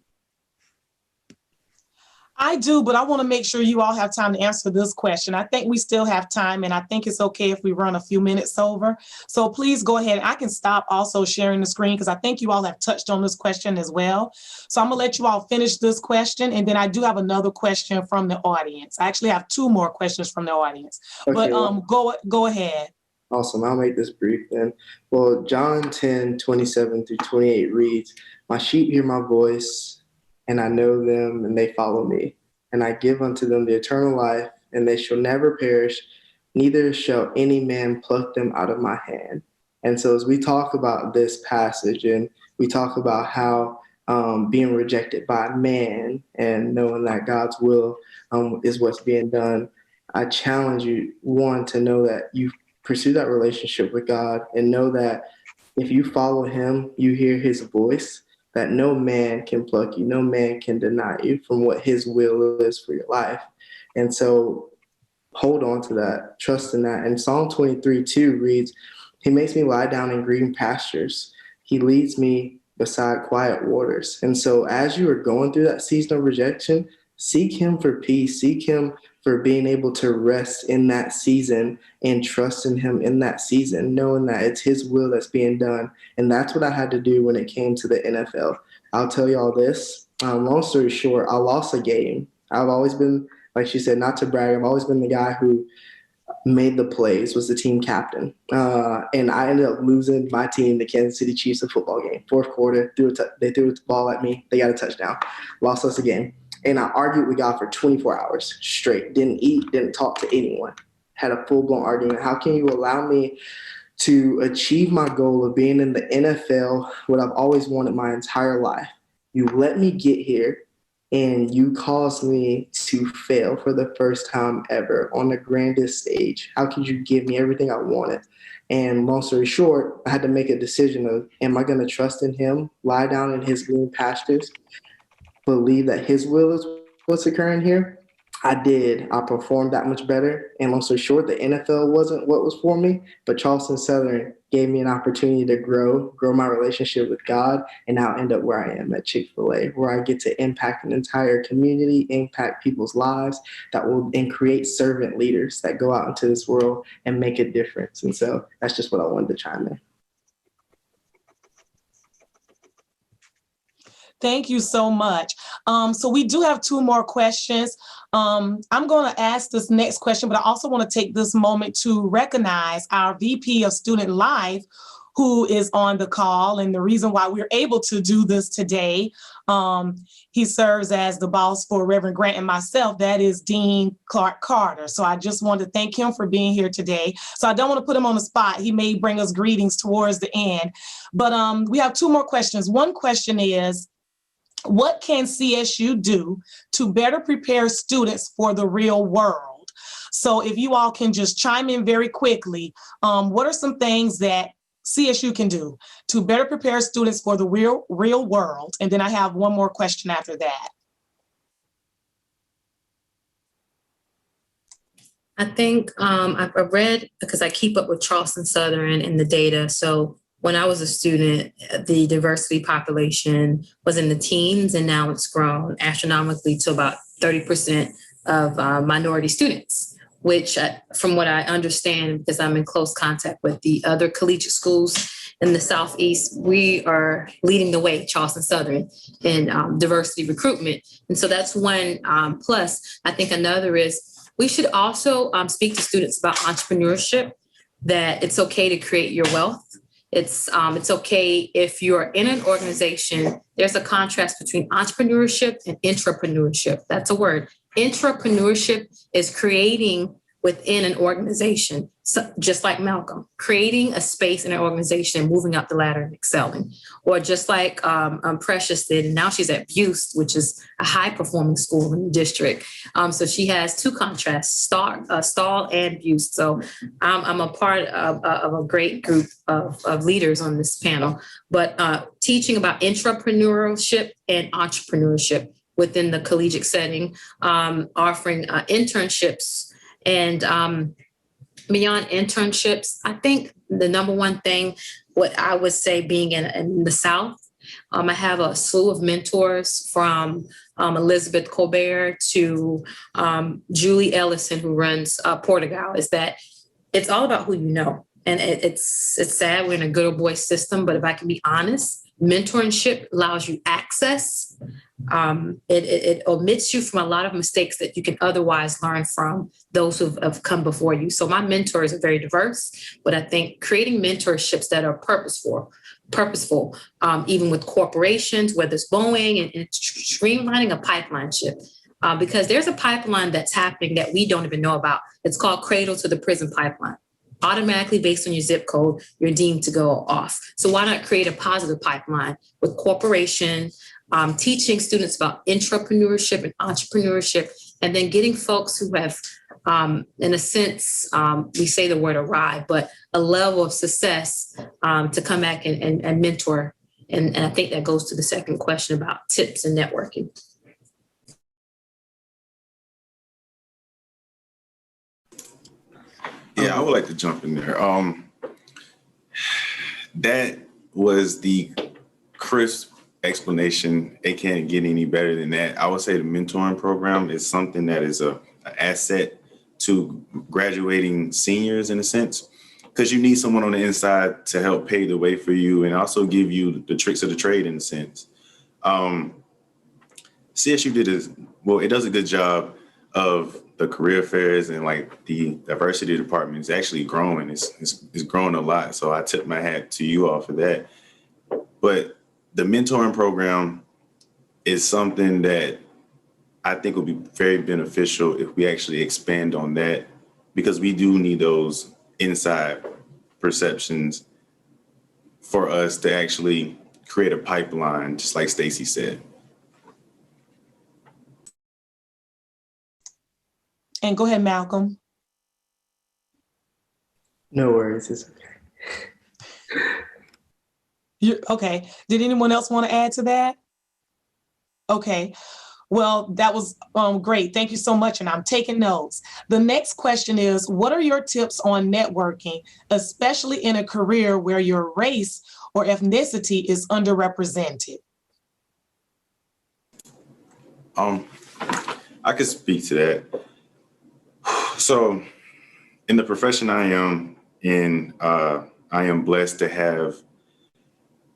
I do, but I want to make sure you all have time to answer this question. I think we still have time, and I think it's okay if we run a few minutes over. So please go ahead. I can stop also sharing the screen because I think you all have touched on this question as well. So I'm going to let you all finish this question, and then I do have another question from the audience. I actually have two more questions from the audience, Okay, but go ahead. Awesome. I'll make this brief then. Well, John 10:27-28 reads, "My sheep hear my voice, and I know them, and they follow me. And I give unto them the eternal life, and they shall never perish, neither shall any man pluck them out of my hand." And so as we talk about this passage, and we talk about how being rejected by man and knowing that God's will is what's being done, I challenge you, one, to know that you pursue that relationship with God and know that if you follow him, you hear his voice, that no man can pluck you, no man can deny you from what his will is for your life. And so hold on to that, trust in that. And Psalm 23:2 reads, he makes me lie down in green pastures. He leads me beside quiet waters. And so as you are going through that season of rejection, seek him for peace, seek him for being able to rest in that season and trust in him in that season, knowing that it's his will that's being done. And that's what I had to do when it came to the NFL. I'll tell you all this. Long story short, I lost a game. I've always been, like she said, not to brag, I've always been the guy who made the plays, was the team captain. And I ended up losing my team, the Kansas City Chiefs, a football game. Fourth quarter, they threw the ball at me. They got a touchdown. Lost us a game. And I argued with God for 24 hours straight. Didn't eat, didn't talk to anyone. Had a full-blown argument. How can you allow me to achieve my goal of being in the NFL, what I've always wanted my entire life? You let me get here, and you caused me to fail for the first time ever on the grandest stage. How could you give me everything I wanted? And long story short, I had to make a decision of, am I going to trust in him, lie down in his green pastures, believe that his will is what's occurring here? I did. I performed that much better. And long story short, the NFL wasn't what was for me, but Charleston Southern gave me an opportunity to grow my relationship with God, and now end up where I am at Chick-fil-A, where I get to impact an entire community, impact people's lives and create servant leaders that go out into this world and make a difference. And so that's just what I wanted to chime in. Thank you so much. So we do have two more questions. I'm going to ask this next question, but I also want to take this moment to recognize our VP of Student Life, who is on the call, and the reason why we're able to do this today. He serves as the boss for Reverend Grant and myself. That is Dean Clark Carter. So I just want to thank him for being here today. So I don't want to put him on the spot. He may bring us greetings towards the end. But we have two more questions. One question is, what can CSU do to better prepare students for the real world? So if you all can just chime in very quickly, what are some things that CSU can do to better prepare students for the real world? And then I have one more question after that. I think I've read, because I keep up with Charleston Southern and the data. So when I was a student, the diversity population was in the teens, and now it's grown astronomically to about 30% of minority students, which from what I understand, because I'm in close contact with the other collegiate schools in the Southeast, we are leading the way, Charleston Southern, in diversity recruitment. And so that's one plus. I think another is we should also speak to students about entrepreneurship, that it's okay to create your wealth. It's okay if you're in an organization. There's a contrast between entrepreneurship and intrapreneurship. That's a word. Intrapreneurship is creating within an organization, so just like Malcolm, creating a space in an organization and moving up the ladder and excelling. Or just like Precious did, and now she's at Buse, which is a high-performing school in the district. So she has two contrasts, Stall and Buse. So I'm a part of a great group of leaders on this panel, but teaching about intrapreneurship and entrepreneurship within the collegiate setting, offering internships. And beyond internships, I think the number one thing, what I would say, being in the South, I have a slew of mentors, from Elizabeth Colbert to Julie Ellison, who runs Portugal, is that it's all about who you know. And it's sad we're in a good old boy system, but if I can be honest, mentorship allows you access. It omits you from a lot of mistakes that you can otherwise learn from those who have come before you. So my mentors are very diverse, but I think creating mentorships that are purposeful, even with corporations, whether it's Boeing, and streamlining a pipeline ship. Because there's a pipeline that's happening that we don't even know about. It's called Cradle to the Prison Pipeline. Automatically, based on your zip code, you're deemed to go off. So why not create a positive pipeline with corporation, teaching students about intrapreneurship and entrepreneurship, and then getting folks who have in a sense, we say the word arrive, but a level of success to come back and mentor. And I think that goes to the second question about tips and networking. Yeah, I would like to jump in there. That was the crisp explanation. It can't get any better than that. I would say the mentoring program is something that is an asset to graduating seniors in a sense, because you need someone on the inside to help pave the way for you and also give you the tricks of the trade in a sense. CSU it does a good job of the career fairs, and like the diversity department is actually growing. It's growing a lot. So I tip my hat to you all for that. But the mentoring program is something that I think will be very beneficial if we actually expand on that, because we do need those inside perceptions for us to actually create a pipeline, just like Stacy said. And go ahead, Malcolm. No worries. It's okay. Okay. Did anyone else want to add to that? Okay. Well, that was great. Thank you so much. And I'm taking notes. The next question is, what are your tips on networking, especially in a career where your race or ethnicity is underrepresented? I could speak to that. So in the profession I am in, I am blessed to have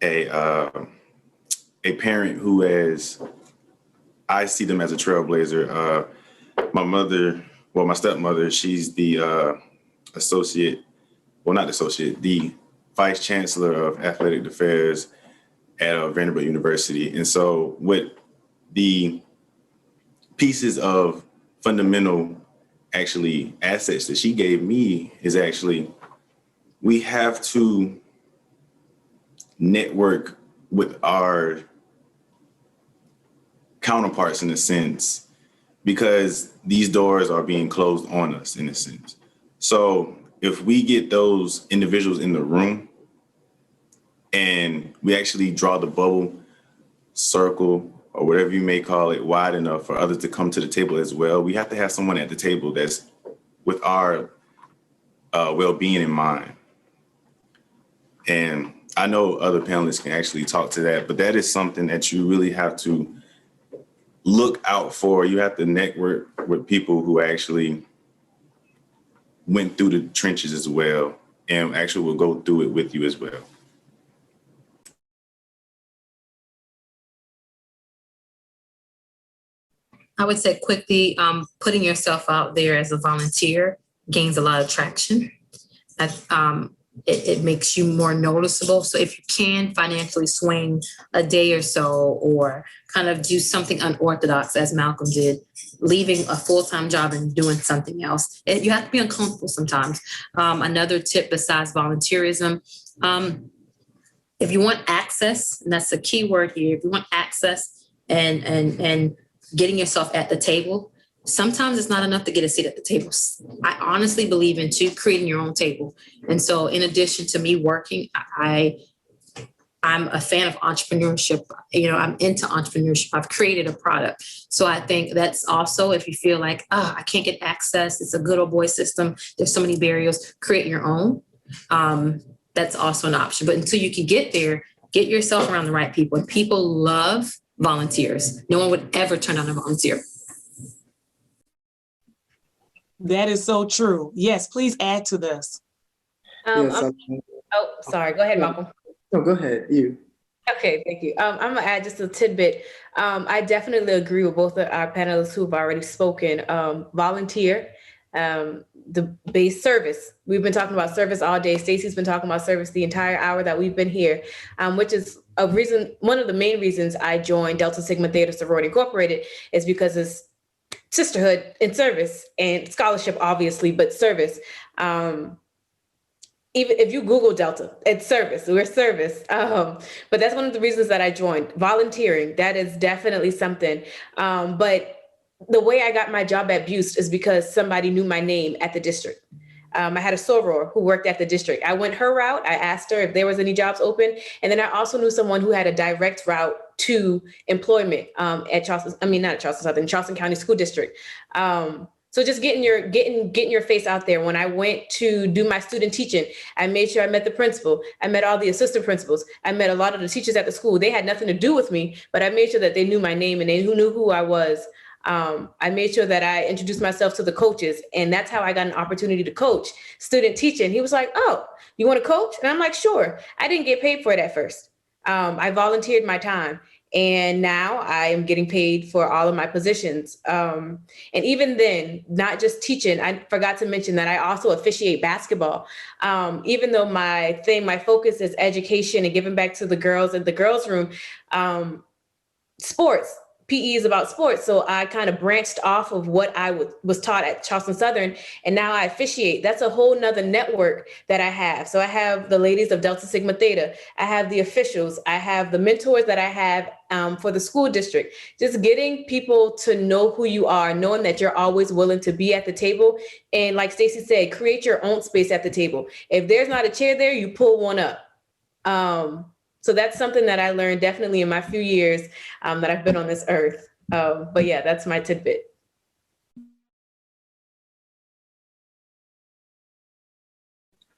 a parent who I see them as a trailblazer. My stepmother, she's the the vice chancellor of athletic affairs at Vanderbilt University. And so with the pieces of fundamental actually assets that she gave me is actually, we have to network with our counterparts in a sense, because these doors are being closed on us in a sense. So if we get those individuals in the room and we actually draw the bubble circle or whatever you may call it wide enough for others to come to the table as well, we have to have someone at the table that's with our well-being in mind. And I know other panelists can actually talk to that, but that is something that you really have to look out for. You have to network with people who actually went through the trenches as well and actually will go through it with you as well. I would say quickly, putting yourself out there as a volunteer gains a lot of traction. It makes you more noticeable. So if you can financially swing a day or so, or kind of do something unorthodox, as Malcolm did, leaving a full-time job and doing something else, you have to be uncomfortable sometimes. Another tip besides volunteerism, if you want access, and that's a key word here, if you want access and getting yourself at the table, sometimes it's not enough to get a seat at the table. I honestly believe in creating your own table. And so in addition to me working, I'm a fan of entrepreneurship. I'm into entrepreneurship. I've created a product. So I think that's also, if you feel like, I can't get access, it's a good old boy system, there's so many barriers, create your own. That's also an option. But until you can get there, get yourself around the right people. And people love volunteers. No one would ever turn down a volunteer. That is so true. Yes, please add to this. Sorry. Go ahead, Malcolm. No, go ahead. You. Okay, thank you. I'm gonna add just a tidbit. I definitely agree with both of our panelists who've already spoken. Volunteer, the base service. We've been talking about service all day. Stacy's been talking about service the entire hour that we've been here, which is one of the main reasons I joined Delta Sigma Theta Sorority Incorporated is because it's sisterhood and service and scholarship, obviously, but service. Even if you Google Delta, it's service, we're service. But that's one of the reasons that I joined. Volunteering, that is definitely something. But the way I got my job at Buste is because somebody knew my name at the district. I had a soror who worked at the district. I went her route. I asked her if there was any jobs open. And then I also knew someone who had a direct route to employment at Charleston, not at Charleston Southern, Charleston County School District. So just getting your face out there. When I went to do my student teaching, I made sure I met the principal. I met all the assistant principals. I met a lot of the teachers at the school. They had nothing to do with me, but I made sure that they knew my name and they knew who I was. I made sure that I introduced myself to the coaches, and that's how I got an opportunity to coach student teaching. He was like, "Oh, you want to coach?" And I'm like, "Sure." I didn't get paid for it at first. I volunteered my time, and now I am getting paid for all of my positions. And even then, not just teaching, I forgot to mention that I also officiate basketball. Even though my focus is education and giving back to the girls in the girls' room, sports. PE is about sports. So I kind of branched off of what I was taught at Charleston Southern, and now I officiate. That's a whole nother network that I have. So I have the ladies of Delta Sigma Theta. I have the officials. I have the mentors that I have for the school district. Just getting people to know who you are, knowing that you're always willing to be at the table. And like Stacy said, create your own space at the table. If there's not a chair there, you pull one up. So that's something that I learned definitely in my few years that I've been on this earth. But yeah, that's my tidbit.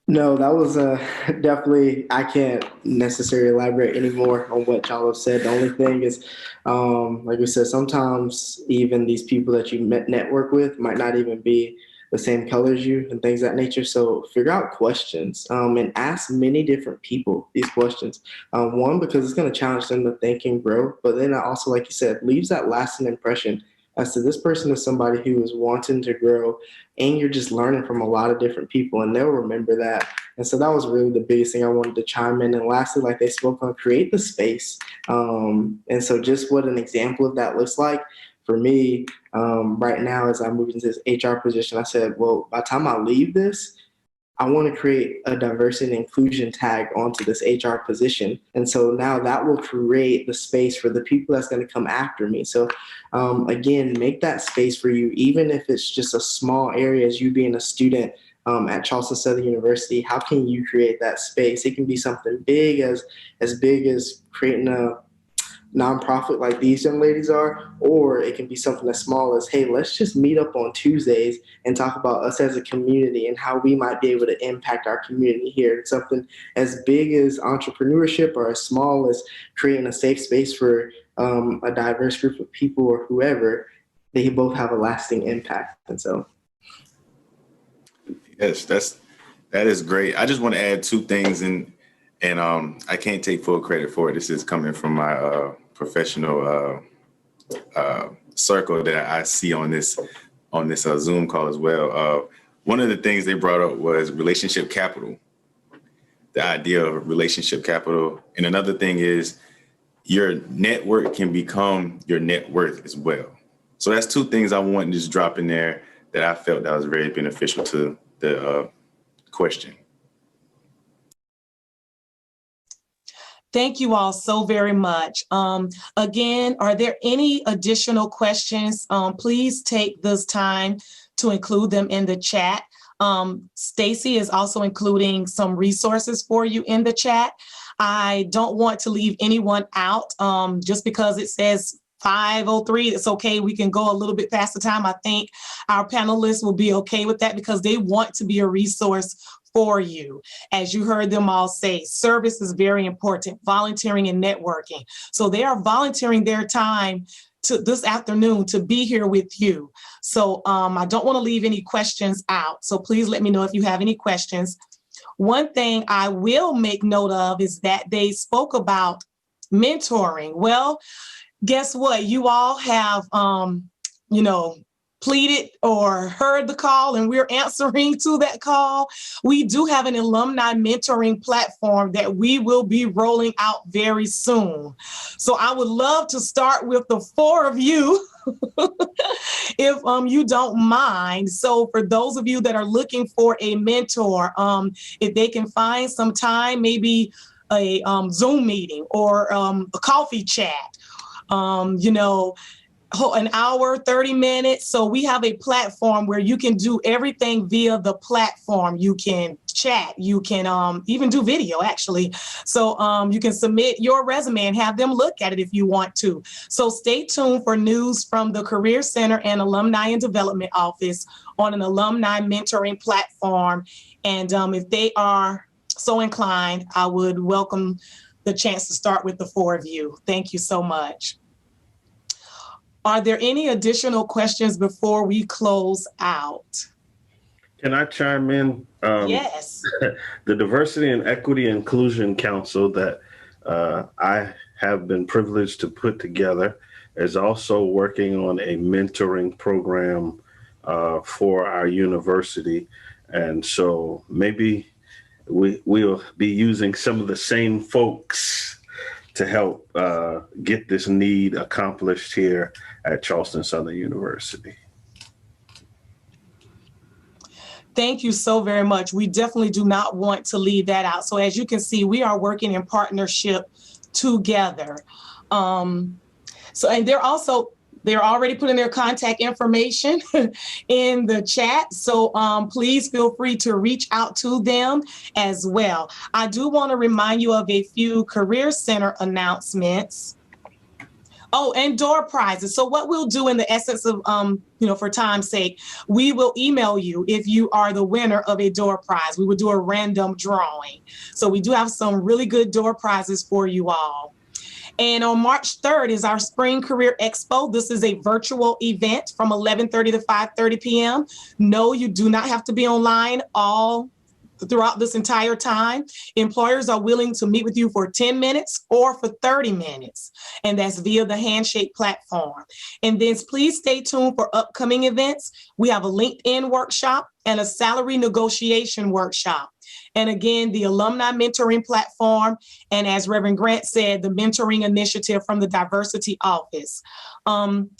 No, that was definitely, I can't necessarily elaborate anymore on what y'all have said. The only thing is, like we said, sometimes even these people that you network with might not even be the same color as you and things of that nature. So figure out questions and ask many different people these questions. One, because it's going to challenge them to think and grow. But then also, like you said, leaves that lasting impression as to this person is somebody who is wanting to grow, and you're just learning from a lot of different people, and they'll remember that. And so that was really the biggest thing I wanted to chime in. And lastly, like they spoke on, create the space. And so just what an example of that looks like for me right now as I moved into this HR position, I said, well, by the time I leave this, I want to create a diversity and inclusion tag onto this HR position. And so now that will create the space for the people that's going to come after me. So again, make that space for you, even if it's just a small area as you being a student at Charleston Southern University. How can you create that space? It can be something big as creating a nonprofit like these young ladies are, or it can be something as small as, hey, let's just meet up on Tuesdays and talk about us as a community and how we might be able to impact our community here. It's something as big as entrepreneurship or as small as creating a safe space for a diverse group of people or whoever. They both have a lasting impact. And so. Yes, that is great. I just want to add two things, and I can't take full credit for it. This is coming from my professional circle that I see on this Zoom call as well. One of the things they brought up was relationship capital, the idea of relationship capital. And another thing is your network can become your net worth as well. So that's two things I want to just drop in there that I felt that was very beneficial to the question. Thank you all so very much. Again, are there any additional questions? Please take this time to include them in the chat. Stacy is also including some resources for you in the chat. I don't want to leave anyone out just because it says 5:03. It's okay. We can go a little bit faster time. I think our panelists will be okay with that because they want to be a resource for you. As you heard them all say, service is very important, volunteering and networking. So they are volunteering their time to this afternoon to be here with you. So I don't want to leave any questions out. So please let me know if you have any questions. One thing I will make note of is that they spoke about mentoring. Well, guess what? You all have, pleaded or heard the call, and we're answering to that call. We do have an alumni mentoring platform that we will be rolling out very soon. So I would love to start with the four of you, if you don't mind. So for those of you that are looking for a mentor, if they can find some time, maybe a Zoom meeting or a coffee chat, an hour, 30 minutes. So we have a platform where you can do everything via the platform. You can chat, you can even do video actually. So you can submit your resume and have them look at it if you want to. So stay tuned for news from the Career Center and Alumni and Development Office on an Alumni Mentoring platform. And if they are so inclined, I would welcome the chance to start with the four of you. Thank you so much. Are there any additional questions before we close out? Can I chime in? Yes. The Diversity and Equity Inclusion Council that I have been privileged to put together is also working on a mentoring program for our university. And so maybe we'll be using some of the same folks to help get this need accomplished here at Charleston Southern University. Thank you so very much. We definitely do not want to leave that out. So as you can see, we are working in partnership together. And they're already putting their contact information in the chat. So please feel free to reach out to them as well. I do want to remind you of a few Career Center announcements. Oh, and door prizes. So what we'll do in the essence of, for time's sake, we will email you if you are the winner of a door prize. We will do a random drawing. So we do have some really good door prizes for you all. And on March 3rd is our Spring Career Expo. This is a virtual event from 11:30 to 5:30 p.m. No, you do not have to be online all throughout this entire time. Employers are willing to meet with you for 10 minutes or for 30 minutes, and that's via the Handshake platform. And then please stay tuned for upcoming events. We have a LinkedIn workshop and a salary negotiation workshop. And again, the Alumni Mentoring platform, and as Reverend Grant said, the mentoring initiative from the Diversity Office.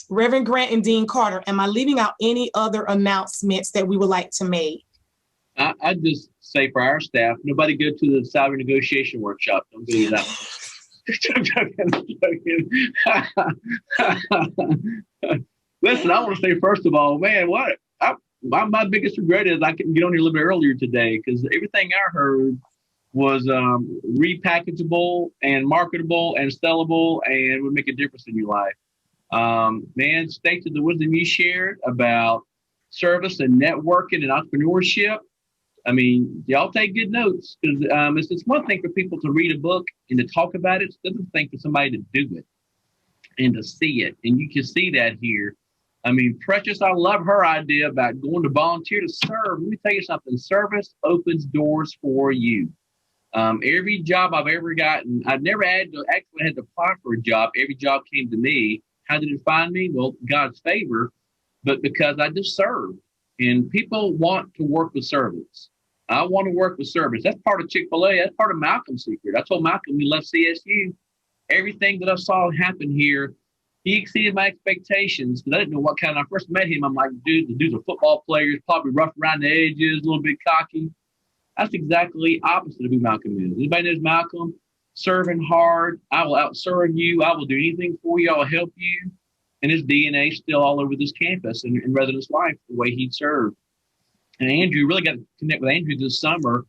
Reverend Grant and Dean Carter, am I leaving out any other announcements that we would like to make? I'd just say for our staff, nobody go to the salary negotiation workshop. Don't go to that. Listen, I want to say, first of all, man, my biggest regret is I couldn't get on here a little bit earlier today, because everything I heard was repackageable and marketable and sellable and would make a difference in your life. Man, Stacy, the wisdom you shared about service and networking and entrepreneurship, I mean, y'all take good notes, because it's one thing for people to read a book and to talk about it. It's another thing for somebody to do it and to see it. And you can see that here. I mean, Precious, I love her idea about going to volunteer to serve. Let me tell you something. Service opens doors for you. Every job I've ever gotten, I've never had to apply for a job. Every job came to me. How did it find me? Well, God's favor, but because I just served. And people want to work with servants. I want to work with servants. That's part of Chick-fil-A. That's part of Malcolm's secret. I told Malcolm when he left CSU, everything that I saw happen here, he exceeded my expectations, because I didn't know what kind. When I first met him, I'm like, dude, the dude's a football player. He's probably rough around the edges, a little bit cocky. That's exactly opposite of who Malcolm is. Anybody knows Malcolm? Serving hard. I will outserve you. I will do anything for you. I will help you. And his DNA is still all over this campus and residents' life, the way he'd served. And Andrew, really got to connect with Andrew this summer.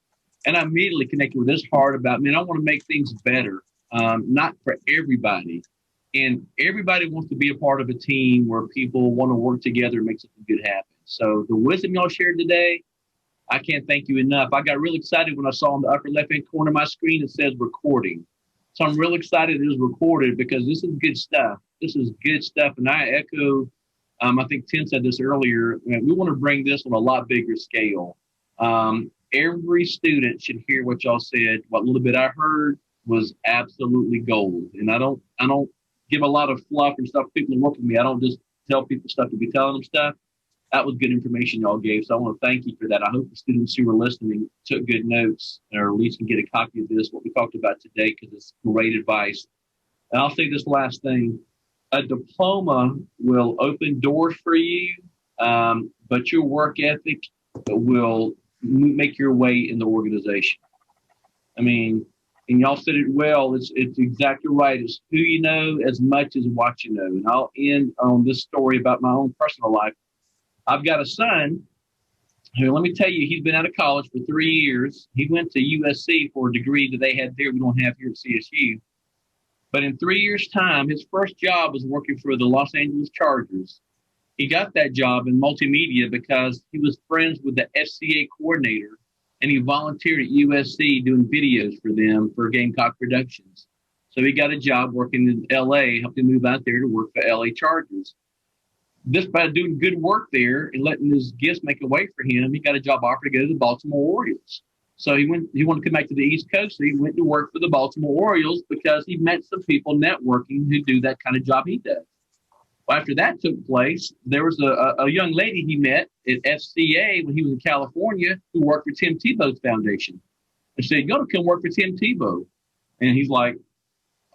And I immediately connected with his heart about, man, I want to make things better, not for everybody. And everybody wants to be a part of a team where people want to work together and make something good happen. So the wisdom y'all shared today, I can't thank you enough. I got really excited when I saw in the upper left-hand corner of my screen, it says recording. So I'm real excited it is recorded, because this is good stuff. This is good stuff. And I echo, I think Tim said this earlier, we want to bring this on a lot bigger scale. Every student should hear what y'all said. What little bit I heard was absolutely gold. And I don't give a lot of fluff and stuff. People work with me. I don't just tell people stuff to be telling them stuff. That was good information y'all gave. So I want to thank you for that. I hope the students who were listening took good notes, or at least can get a copy of this, what we talked about today, because it's great advice. And I'll say this last thing. A diploma will open doors for you, but your work ethic will make your way in the organization. I mean, And y'all said it well. It's exactly right. It's who you know as much as what you know. And I'll end on this story about my own personal life. I've got a son who, let me tell you, he's been out of college for 3 years. He went to USC for a degree that they had there we don't have here at CSU. But in 3 years' time, his first job was working for the Los Angeles Chargers. He got that job in multimedia because he was friends with the FCA coordinator, and he volunteered at USC doing videos for them for Gamecock Productions. So he got a job working in LA, helped him move out there to work for LA Chargers. Just by doing good work there and letting his gifts make a way for him, he got a job offer to go to the Baltimore Orioles. So he wanted to come back to the East Coast. So he went to work for the Baltimore Orioles because he met some people networking who do that kind of job he does. Well, after that took place, there was a young lady he met at FCA when he was in California who worked for Tim Tebow's foundation. And said, "You got to come work for Tim Tebow." And he's like,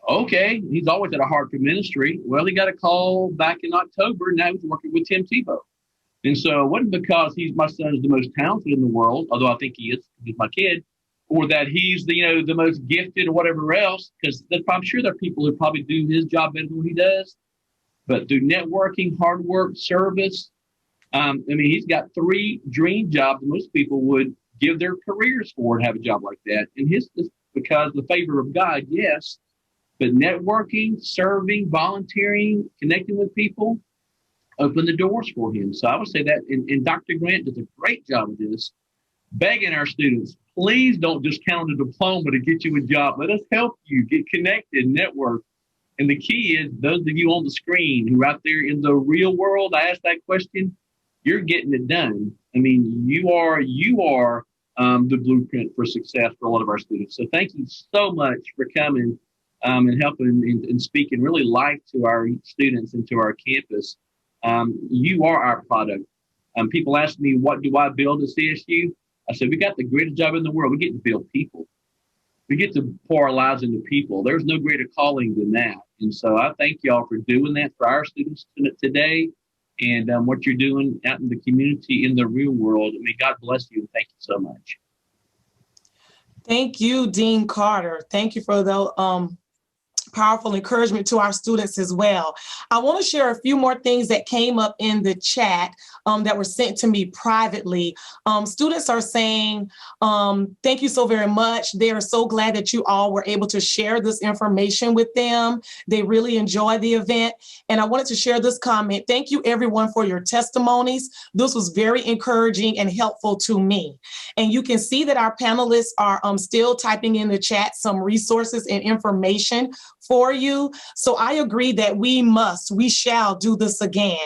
okay. He's always had a heart for ministry. Well, he got a call back in October, and now he's working with Tim Tebow. And so it wasn't because my son is the most talented in the world, although I think he is, he's my kid, or that he's the most gifted or whatever else, because I'm sure there are people who probably do his job better than what he does. But through networking, hard work, service, he's got 3 dream jobs that most people would give their careers for and have a job like that. And his is because the favor of God, yes, but networking, serving, volunteering, connecting with people opened the doors for him. So I would say that, and Dr. Grant does a great job of this, begging our students, please don't just count a diploma to get you a job. Let us help you get connected, network. And the key is, those of you on the screen who are out there in the real world, I asked that question, you're getting it done. I mean, you are the blueprint for success for a lot of our students. So thank you so much for coming and helping and speaking really life to our students and to our campus. You are our product. People ask me, what do I build at CSU? I said, we got the greatest job in the world. We get to build people. We get to pour our lives into people. There's no greater calling than that. And so I thank y'all for doing that for our students today, and what you're doing out in the community, in the real world. I mean, God bless you, and thank you so much. Thank you, Dean Carter. Thank you for the powerful encouragement to our students as well. I want to share a few more things that came up in the chat that were sent to me privately. Students are saying, thank you so very much. They are so glad that you all were able to share this information with them. They really enjoy the event. And I wanted to share this comment. Thank you everyone for your testimonies. This was very encouraging and helpful to me. And you can see that our panelists are still typing in the chat some resources and information for you. So I agree that we shall do this again.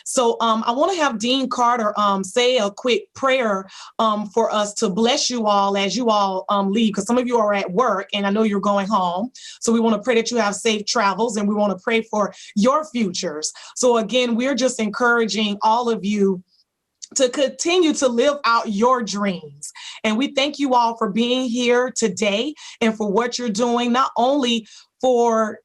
So I want to have Dean Carter say a quick prayer for us to bless you all as you all leave, because some of you are at work and I know you're going home. So we want to pray that you have safe travels, and we want to pray for your futures. So again, we're just encouraging all of you to continue to live out your dreams. And we thank you all for being here today and for what you're doing, not only for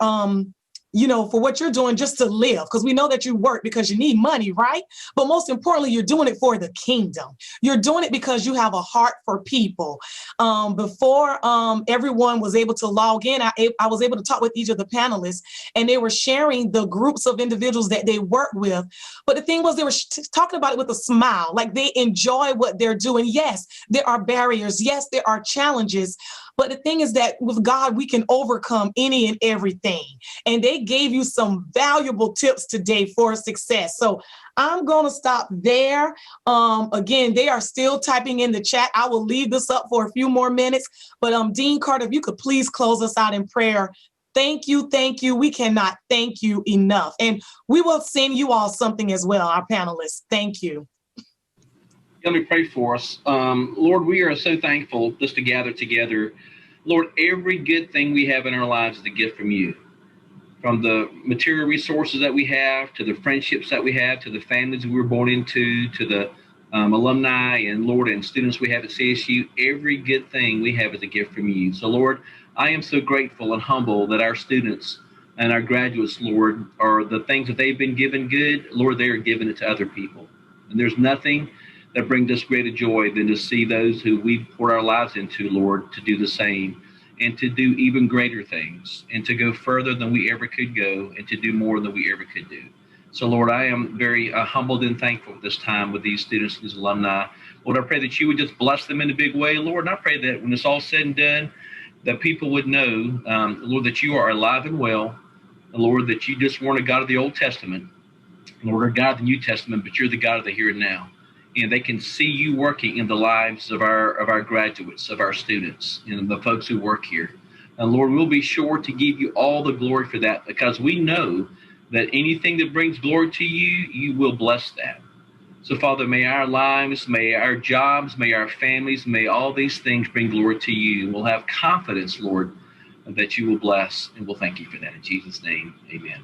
for what you're doing just to live, because we know that you work because you need money, right? But most importantly, you're doing it for the kingdom. You're doing it because you have a heart for people. Before everyone was able to log in, I was able to talk with each of the panelists, and they were sharing the groups of individuals that they work with. But the thing was, they were talking about it with a smile, like they enjoy what they're doing. Yes, there are barriers. Yes, there are challenges. But the thing is that with God, we can overcome any and everything. And they gave you some valuable tips today for success. So I'm going to stop there. Again, they are still typing in the chat. I will leave this up for a few more minutes. But Dean Carter, if you could please close us out in prayer. Thank you. Thank you. We cannot thank you enough. And we will send you all something as well, our panelists. Thank you. Let me pray for us. Lord, we are so thankful just to gather together. Lord, every good thing we have in our lives is a gift from you. From the material resources that we have, to the friendships that we have, to the families we were born into, to the alumni and Lord and students we have at CSU, every good thing we have is a gift from you. So Lord, I am so grateful and humble that our students and our graduates, Lord, are the things that they've been given good, Lord, they are giving it to other people. And there's nothing that brings us greater joy than to see those who we've poured our lives into, Lord, to do the same. and to do even greater things and to go further than we ever could go and to do more than we ever could do. So, Lord, I am very humbled and thankful for this time with these students, these alumni. Lord, I pray that you would just bless them in a big way, Lord. And I pray that when it's all said and done, that people would know, Lord, that you are alive and well. And Lord, that you just weren't a God of the Old Testament, Lord, a God of the New Testament, but you're the God of the here and now. And they can see you working in the lives of our graduates, of our students, and the folks who work here. And Lord, we'll be sure to give you all the glory for that, because we know that anything that brings glory to you, you will bless that. So, Father, may our lives, may our jobs, may our families, may all these things bring glory to you. And we'll have confidence, Lord, that you will bless, and we'll thank you for that. In Jesus' name, amen.